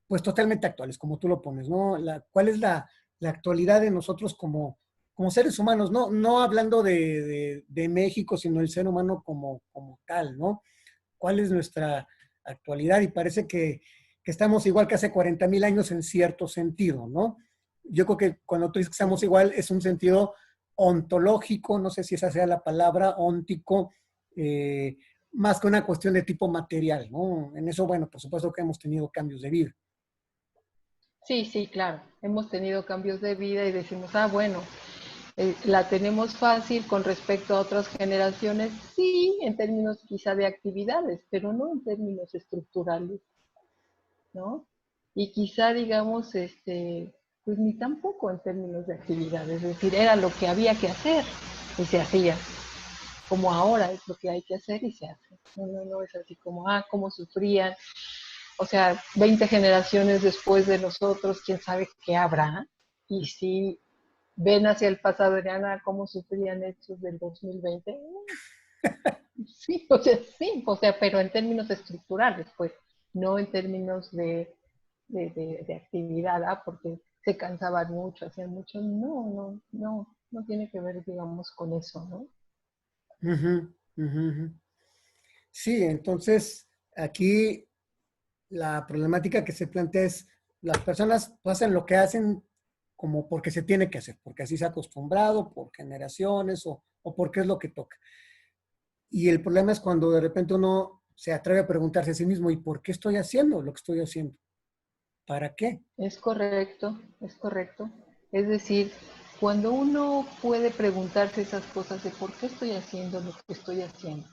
[SPEAKER 3] pues totalmente actuales, como tú lo pones, ¿no? ¿Cuál es la actualidad de nosotros como seres humanos? No hablando de México, sino el ser humano como tal, ¿no? ¿Cuál es nuestra actualidad? Y parece que estamos igual que hace 40,000 años en cierto sentido, ¿no? Yo creo que cuando tú dices que estamos igual es un sentido ontológico, no sé si esa sea la palabra, óntico, eh, más que una cuestión de tipo material, ¿no? En eso, bueno, por supuesto que hemos tenido cambios de vida.
[SPEAKER 2] Sí, sí, claro. Hemos tenido cambios de vida y decimos, ah, bueno, la tenemos fácil con respecto a otras generaciones, sí, en términos quizá de actividades, pero no en términos estructurales, ¿no? Y quizá, digamos, pues ni tampoco en términos de actividades, es decir, era lo que había que hacer y se hacía, como ahora es lo que hay que hacer y se hace. No, no, no es así como, ah, cómo sufrían. O sea, 20 generaciones después de nosotros, quién sabe qué habrá. Y si ven hacia el pasado, dirán, ah, cómo sufrían estos del 2020. Sí, o sea, pero en términos estructurales, pues, no en términos de actividad, ¿ah? Porque se cansaban mucho, hacían mucho. No tiene que ver, digamos, con eso, ¿no?
[SPEAKER 3] Ujú, ujú, ujú. Sí, entonces aquí la problemática que se plantea es las personas hacen lo que hacen como porque se tiene que hacer, porque así se ha acostumbrado, por generaciones o porque es lo que toca. Y el problema es cuando de repente uno se atreve a preguntarse a sí mismo, ¿y por qué estoy haciendo lo que estoy haciendo? ¿Para qué?
[SPEAKER 2] Es correcto, es correcto. Es decir, cuando uno puede preguntarse esas cosas de por qué estoy haciendo lo que estoy haciendo,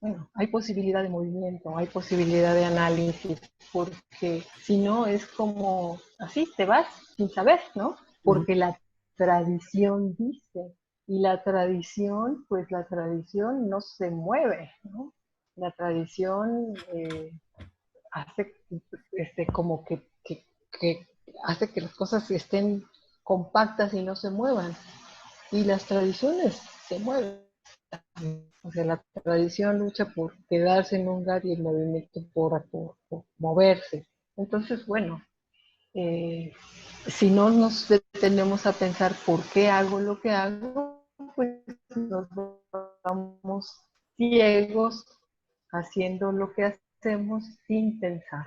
[SPEAKER 2] bueno, hay posibilidad de movimiento, hay posibilidad de análisis, porque si no es como así, te vas sin saber, ¿no?
[SPEAKER 3] Ujú.
[SPEAKER 2] Porque la tradición dice, y la tradición, pues la tradición no se mueve, ¿no? La tradición hace como que hace que las cosas estén compactas y no se muevan. Y las tradiciones se mueven. O sea, la tradición lucha por quedarse en un lugar y el movimiento por moverse. Entonces, bueno, eh, si no nos detenemos a pensar por qué hago lo que hago, pues nos vamos ciegos haciendo lo que hacemos sin pensar,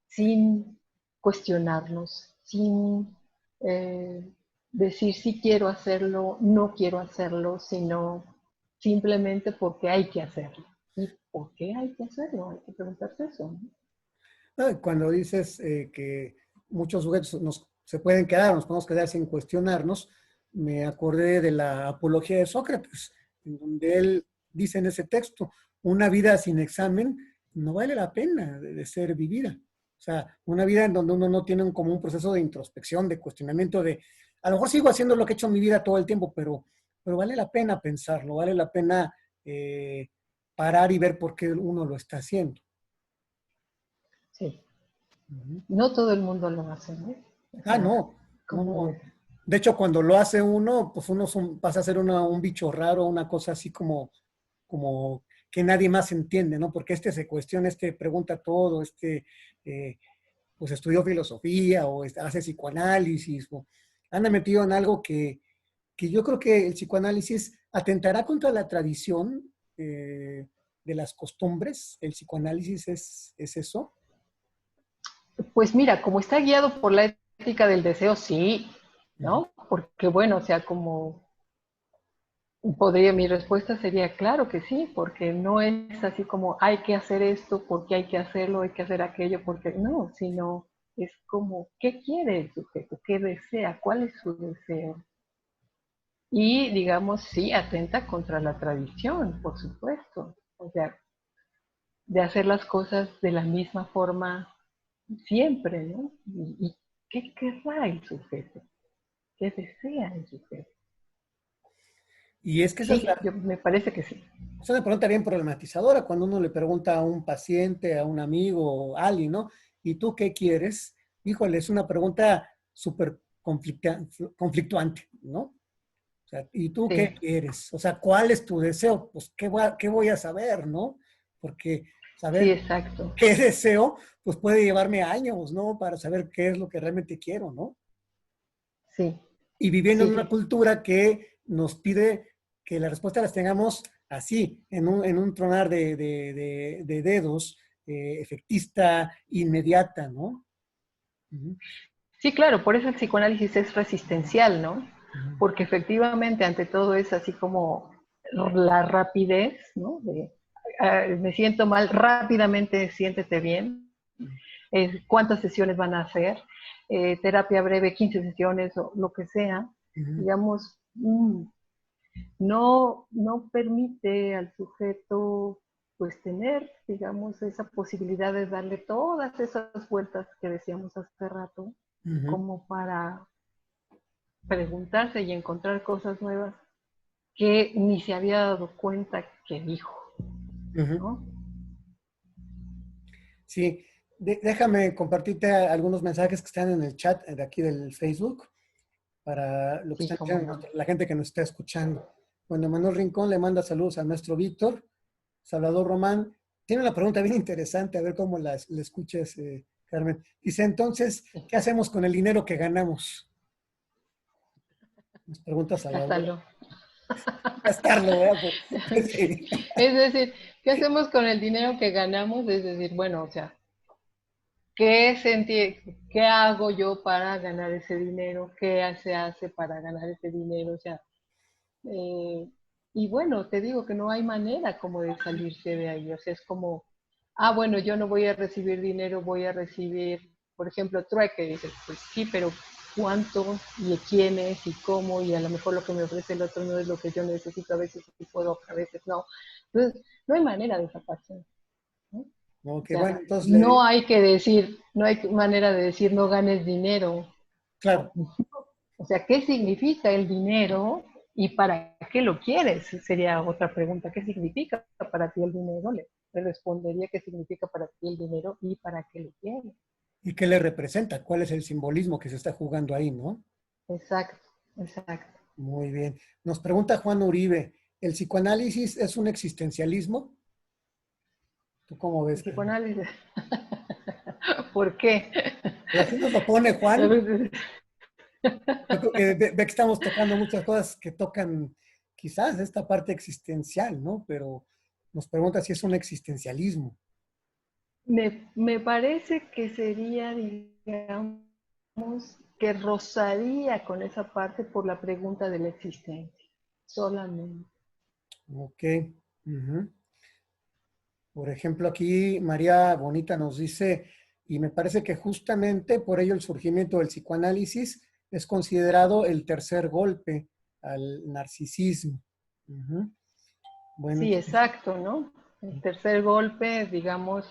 [SPEAKER 2] sin cuestionarnos, sin decir si quiero hacerlo, no quiero hacerlo, sino simplemente porque hay que hacerlo. ¿Y por qué hay que hacerlo? Hay que preguntarse eso, ¿no?
[SPEAKER 3] Cuando dices que muchos sujetos se pueden quedar, nos podemos quedar sin cuestionarnos, me acordé de la Apología de Sócrates, en donde él dice en ese texto, una vida sin examen no vale la pena de ser vivida. O sea, una vida en donde uno no tiene como un proceso de introspección, de cuestionamiento, de a lo mejor sigo haciendo lo que he hecho en mi vida todo el tiempo, pero vale la pena pensarlo, vale la pena eh, parar y ver por qué uno lo está haciendo.
[SPEAKER 2] Sí.
[SPEAKER 3] Uh-huh.
[SPEAKER 2] No todo el mundo lo hace, ¿no? O sea,
[SPEAKER 3] No, no,
[SPEAKER 2] como
[SPEAKER 3] no. De hecho, cuando lo hace uno, pues uno pasa a ser un bicho raro, una cosa así como que nadie más entiende, ¿no? Porque se cuestiona, pregunta todo, eh, pues estudió filosofía o hace psicoanálisis, o anda metido en algo que yo creo que el psicoanálisis atentará contra la tradición de las costumbres. El psicoanálisis es eso.
[SPEAKER 2] pues mira, como está guiado por la ética del deseo, sí, ¿no? Porque bueno, o sea, como mi respuesta sería claro que sí, porque no es así como hay que hacer esto, porque hay que hacerlo, hay que hacer aquello, porque no, sino es como qué quiere el sujeto, qué desea, cuál es su deseo. Y digamos, sí, atenta contra la tradición, por supuesto. O sea, de hacer las cosas de la misma forma siempre, ¿no? ¿Y qué querrá el sujeto? ¿Qué desea el sujeto?
[SPEAKER 3] Y es que esa
[SPEAKER 2] Sí, me parece que sí.
[SPEAKER 3] es una pregunta bien problematizadora cuando uno le pregunta a un paciente, a un amigo, a alguien, ¿no? ¿Y tú qué quieres? Híjole, es una pregunta súper conflictuante, ¿no? O sea, ¿y tú qué
[SPEAKER 2] Sí,
[SPEAKER 3] quieres? O sea, ¿cuál es tu deseo? Pues, qué voy a saber, ¿no? Porque
[SPEAKER 2] sí,
[SPEAKER 3] saber
[SPEAKER 2] exacto.
[SPEAKER 3] qué deseo, pues puede llevarme años, ¿no? Para saber qué es lo que realmente quiero, ¿no?
[SPEAKER 2] Sí,
[SPEAKER 3] Y viviendo en
[SPEAKER 2] sí,
[SPEAKER 3] una cultura que nos pide que las respuestas las tengamos así, en un tronar de dedos, efectista, inmediata, ¿no? Uh-huh.
[SPEAKER 2] sí, claro, por eso el psicoanálisis es resistencial, ¿no?
[SPEAKER 3] Uh-huh.
[SPEAKER 2] Porque efectivamente ante todo es así como la rapidez, ¿no? Me siento mal, rápidamente siéntete bien. ¿Cuántas sesiones van a hacer? Terapia breve, 15 sesiones o lo que sea.
[SPEAKER 3] Uh-huh.
[SPEAKER 2] Digamos, no permite al sujeto pues tener, digamos, esa posibilidad de darle todas esas vueltas que decíamos hace rato,
[SPEAKER 3] Uh-huh.
[SPEAKER 2] como para preguntarse y encontrar cosas nuevas que ni se había dado cuenta que dijo,
[SPEAKER 3] Uh-huh.
[SPEAKER 2] ¿no?
[SPEAKER 3] Sí, déjame compartirte algunos mensajes que están en el chat de aquí del Facebook para lo que
[SPEAKER 2] Sí,
[SPEAKER 3] están
[SPEAKER 2] cómo
[SPEAKER 3] diciendo
[SPEAKER 2] no.
[SPEAKER 3] la gente que nos está escuchando. Bueno, Manuel Rincón le manda saludos al maestro Víctor. Salvador Román tiene una pregunta bien interesante, a ver cómo la escuches, Carmen. Dice, entonces, ¿qué hacemos con el dinero que ganamos? Nos pregunta Salvador.
[SPEAKER 2] Gásalo.
[SPEAKER 3] Gastarlo, ¿verdad? Pues, sí.
[SPEAKER 2] Es decir, ¿qué hacemos con el dinero que ganamos? Es decir, bueno, o sea, ¿qué hago yo para ganar ese dinero? ¿Qué se hace para ganar ese dinero? O sea, eh, y bueno, te digo que no hay manera como de salirse de ahí. O sea, es como, bueno, yo no voy a recibir dinero, voy a recibir, por ejemplo, trueque. Dices, pues sí, pero ¿cuánto? ¿Y de quién es? ¿Y cómo? Y a lo mejor lo que me ofrece el otro no es lo que yo necesito. A veces sí puedo, a veces no. Entonces, no hay manera de sacarse, ¿no? O
[SPEAKER 3] Ok,
[SPEAKER 2] sea,
[SPEAKER 3] bueno, entonces
[SPEAKER 2] no hay que decir, no hay manera de decir no ganes dinero.
[SPEAKER 3] claro,
[SPEAKER 2] O sea, ¿qué significa el dinero y para qué lo quieres? Sería otra pregunta. ¿Qué significa para ti el dinero? Le respondería qué significa para ti el dinero y para qué lo quieres.
[SPEAKER 3] ¿y qué le representa? ¿Cuál es el simbolismo que se está jugando ahí, no?
[SPEAKER 2] Exacto, exacto.
[SPEAKER 3] Muy bien. Nos pregunta Juan Uribe, ¿el psicoanálisis es un existencialismo? ¿Tú cómo
[SPEAKER 2] El
[SPEAKER 3] ves, Carmen?
[SPEAKER 2] psicoanálisis. ¿Por qué?
[SPEAKER 3] Pues así nos lo pone Juan. Yo creo que ve que estamos tocando muchas cosas que tocan quizás esta parte existencial, ¿no? Pero nos pregunta si es un existencialismo.
[SPEAKER 2] Me parece que sería, digamos, que rozaría con esa parte por la pregunta de la existencia, solamente.
[SPEAKER 3] Ok. Ujú. Por ejemplo, aquí María Bonita nos dice, y me parece que justamente por ello el surgimiento del psicoanálisis es considerado el tercer golpe al narcisismo. Ujú. Bueno,
[SPEAKER 2] Sí,
[SPEAKER 3] entonces,
[SPEAKER 2] exacto, ¿no? El tercer golpe, digamos,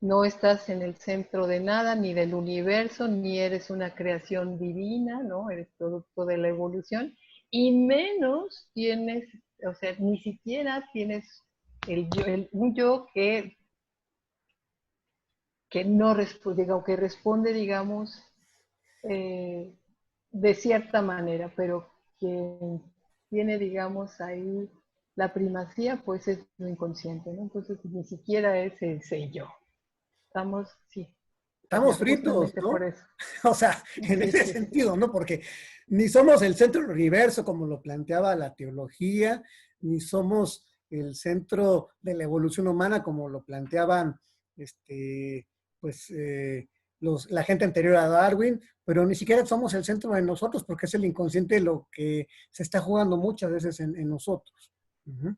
[SPEAKER 2] no estás en el centro de nada, ni del universo, ni eres una creación divina, ¿no? Eres producto de la evolución, y menos tienes, o sea, ni siquiera tienes un yo que no responde, que responde, digamos, eh, de cierta manera, pero quien tiene, digamos, ahí la primacía, pues es lo inconsciente, ¿no? Entonces ni siquiera es ese yo. Estamos, sí, o
[SPEAKER 3] estamos
[SPEAKER 2] sea,
[SPEAKER 3] fritos,
[SPEAKER 2] justamente por
[SPEAKER 3] ¿no?
[SPEAKER 2] eso.
[SPEAKER 3] O sea, en
[SPEAKER 2] Sí,
[SPEAKER 3] ese
[SPEAKER 2] sí, sí.
[SPEAKER 3] sentido, ¿no? Porque ni somos el centro del universo como lo planteaba la teología, ni somos el centro de la evolución humana como lo planteaban, este, pues, la gente anterior a Darwin, pero ni siquiera somos el centro de nosotros porque es el inconsciente lo que se está jugando muchas veces en nosotros. Ujú.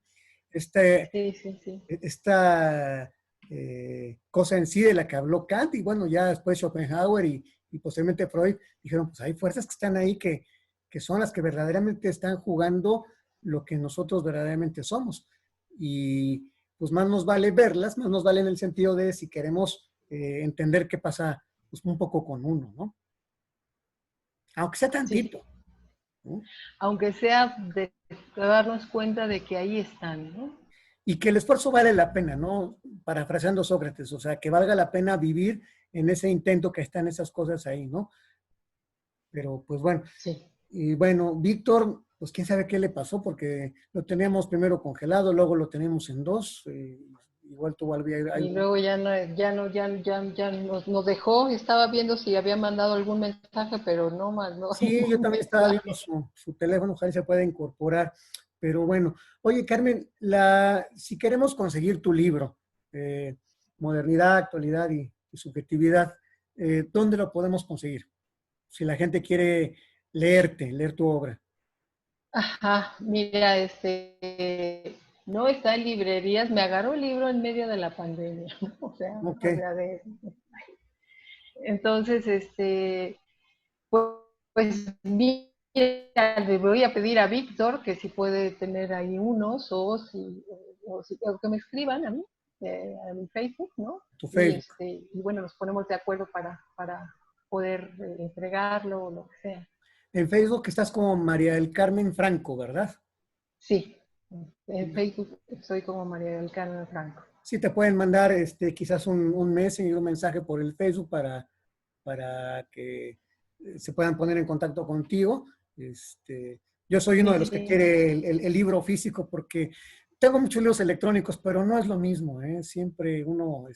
[SPEAKER 3] Este,
[SPEAKER 2] Sí, sí, sí.
[SPEAKER 3] esta cosa en sí de la que habló Kant y bueno, ya después Schopenhauer y posteriormente Freud dijeron, pues hay fuerzas que están ahí que son las que verdaderamente están jugando lo que nosotros verdaderamente somos. Y pues más nos vale verlas, más nos vale en el sentido de si queremos entender qué pasa pues, un poco con uno, ¿no? Aunque sea
[SPEAKER 2] Sí.
[SPEAKER 3] tantito, ¿no?
[SPEAKER 2] Aunque sea de darnos cuenta de que ahí están, ¿no?
[SPEAKER 3] Y que el esfuerzo vale la pena, ¿no? Parafraseando Sócrates, o sea, que valga la pena vivir en ese intento que están esas cosas ahí, ¿no? Pero pues bueno,
[SPEAKER 2] Sí.
[SPEAKER 3] y bueno, Víctor, pues quién sabe qué le pasó, porque lo teníamos primero congelado, luego lo tenemos en dos, igual tuvo
[SPEAKER 2] Y
[SPEAKER 3] algo.
[SPEAKER 2] luego ya nos dejó. Estaba viendo si había mandado algún mensaje, pero no mandó
[SPEAKER 3] Sí, yo
[SPEAKER 2] ningún
[SPEAKER 3] también estaba viendo
[SPEAKER 2] mensaje.
[SPEAKER 3] su teléfono, ojalá se pueda incorporar, pero bueno. Oye, Carmen, si queremos conseguir tu libro, eh, Modernidad, Actualidad y Subjetividad, ¿dónde lo podemos conseguir? Si la gente quiere leer tu obra.
[SPEAKER 2] Ajá, mira, no está en librerías. Me agarró el libro en medio de la pandemia, ¿no?
[SPEAKER 3] Ok,
[SPEAKER 2] O sea, entonces, pues, pues mira, le voy a pedir a Víctor que si puede tener ahí unos o que me escriban a mi Facebook, ¿no?
[SPEAKER 3] tu
[SPEAKER 2] Y,
[SPEAKER 3] Facebook.
[SPEAKER 2] y bueno, nos ponemos de acuerdo para poder entregarlo o lo que sea.
[SPEAKER 3] En Facebook estás como María del Carmen Franco, ¿verdad?
[SPEAKER 2] Sí, en Facebook soy como María del Carmen Franco.
[SPEAKER 3] Sí, te pueden mandar quizás un mes y un mensaje por el Facebook para que se puedan poner en contacto contigo. Yo soy uno
[SPEAKER 2] Sí,
[SPEAKER 3] de los que
[SPEAKER 2] sí,
[SPEAKER 3] quiere el libro físico porque tengo muchos libros electrónicos, pero no es lo mismo, ¿eh? Siempre uno,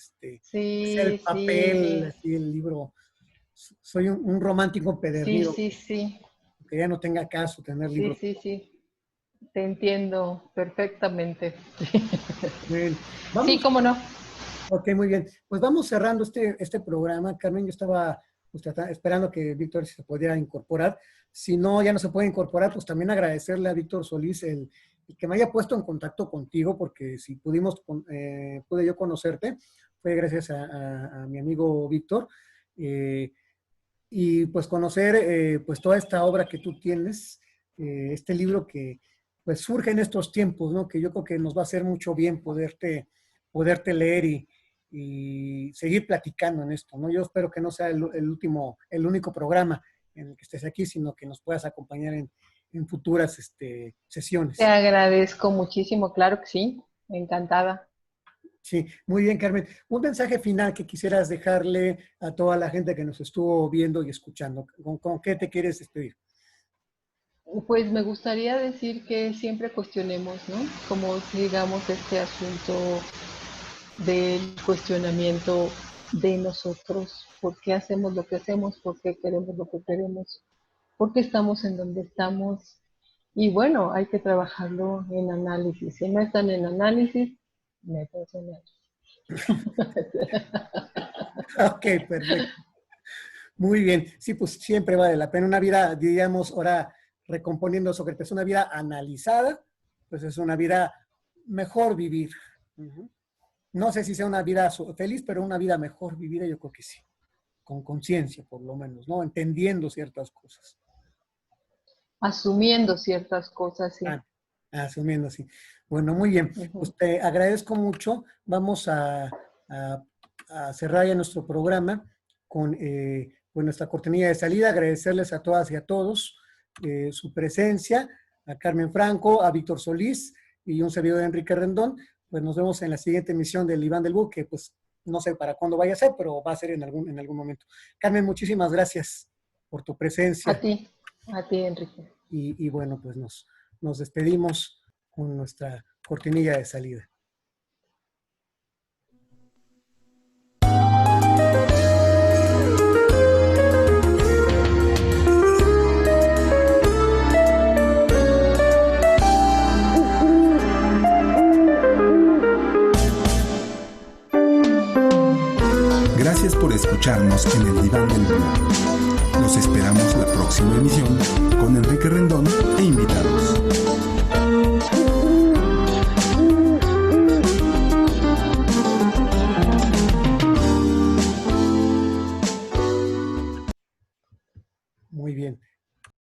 [SPEAKER 3] sea el
[SPEAKER 2] sí,
[SPEAKER 3] papel,
[SPEAKER 2] sí,
[SPEAKER 3] así el libro. Soy un romántico
[SPEAKER 2] sí,
[SPEAKER 3] empedernido,
[SPEAKER 2] sí, sí,
[SPEAKER 3] que ya no tenga caso tener
[SPEAKER 2] sí,
[SPEAKER 3] libros.
[SPEAKER 2] sí, sí. Te entiendo perfectamente.
[SPEAKER 3] Bien,
[SPEAKER 2] Sí,
[SPEAKER 3] vamos.
[SPEAKER 2] cómo no.
[SPEAKER 3] Ok, muy bien. Pues vamos cerrando este programa. Carmen, yo estaba pues, esperando que Víctor se pudiera incorporar. Si no, ya no se puede incorporar, pues también agradecerle a Víctor Solís el que me haya puesto en contacto contigo, porque si pude yo conocerte, fue gracias a mi amigo Víctor. Eh, y pues conocer pues toda esta obra que tú tienes, este libro que pues surge en estos tiempos, ¿no? Que yo creo que nos va a hacer mucho bien poderte leer y seguir platicando en esto, ¿no? Yo espero que no sea el único programa en el que estés aquí, sino que nos puedas acompañar en futuras
[SPEAKER 2] Te
[SPEAKER 3] sesiones.
[SPEAKER 2] agradezco muchísimo, claro que sí, encantada.
[SPEAKER 3] Sí, muy bien, Carmen. Un mensaje final que quisieras dejarle a toda la gente que nos estuvo viendo y escuchando. ¿Con qué te quieres despedir?
[SPEAKER 2] Pues me gustaría decir que siempre cuestionemos, ¿no? Como digamos este asunto del cuestionamiento de nosotros, por qué hacemos lo que hacemos, por qué queremos lo que queremos, por qué estamos en donde estamos. Y bueno, hay que trabajarlo en análisis. Si no están en análisis, métanse en análisis.
[SPEAKER 3] Ok, perfecto. Muy bien. Sí, pues siempre vale la pena una vida, diríamos, ahora recomponiendo Sócrates, una vida analizada, pues es una vida mejor vivir. No sé si sea una vida feliz, pero una vida mejor vivida, yo creo que sí. Con conciencia, por lo menos, ¿no? Entendiendo ciertas cosas.
[SPEAKER 2] Asumiendo ciertas cosas, sí.
[SPEAKER 3] Asumiendo, sí. Bueno, muy bien. Pues te agradezco mucho. Vamos a cerrar ya nuestro programa con nuestra cortinilla de salida. Agradecerles a todas y a todos su presencia, a Carmen Franco, a Víctor Solís y un servidor Enrique Rendón. Pues nos vemos en la siguiente emisión del Diván del Búho, que pues no sé para cuándo vaya a ser, pero va a ser en algún momento. Carmen, muchísimas gracias por tu presencia.
[SPEAKER 2] A ti Enrique.
[SPEAKER 3] Y bueno, pues nos despedimos con nuestra cortinilla de salida.
[SPEAKER 4] Gracias por escucharnos en el Diván del Búho. Los esperamos la próxima emisión con Enrique Rendón e invitados.
[SPEAKER 3] Muy bien.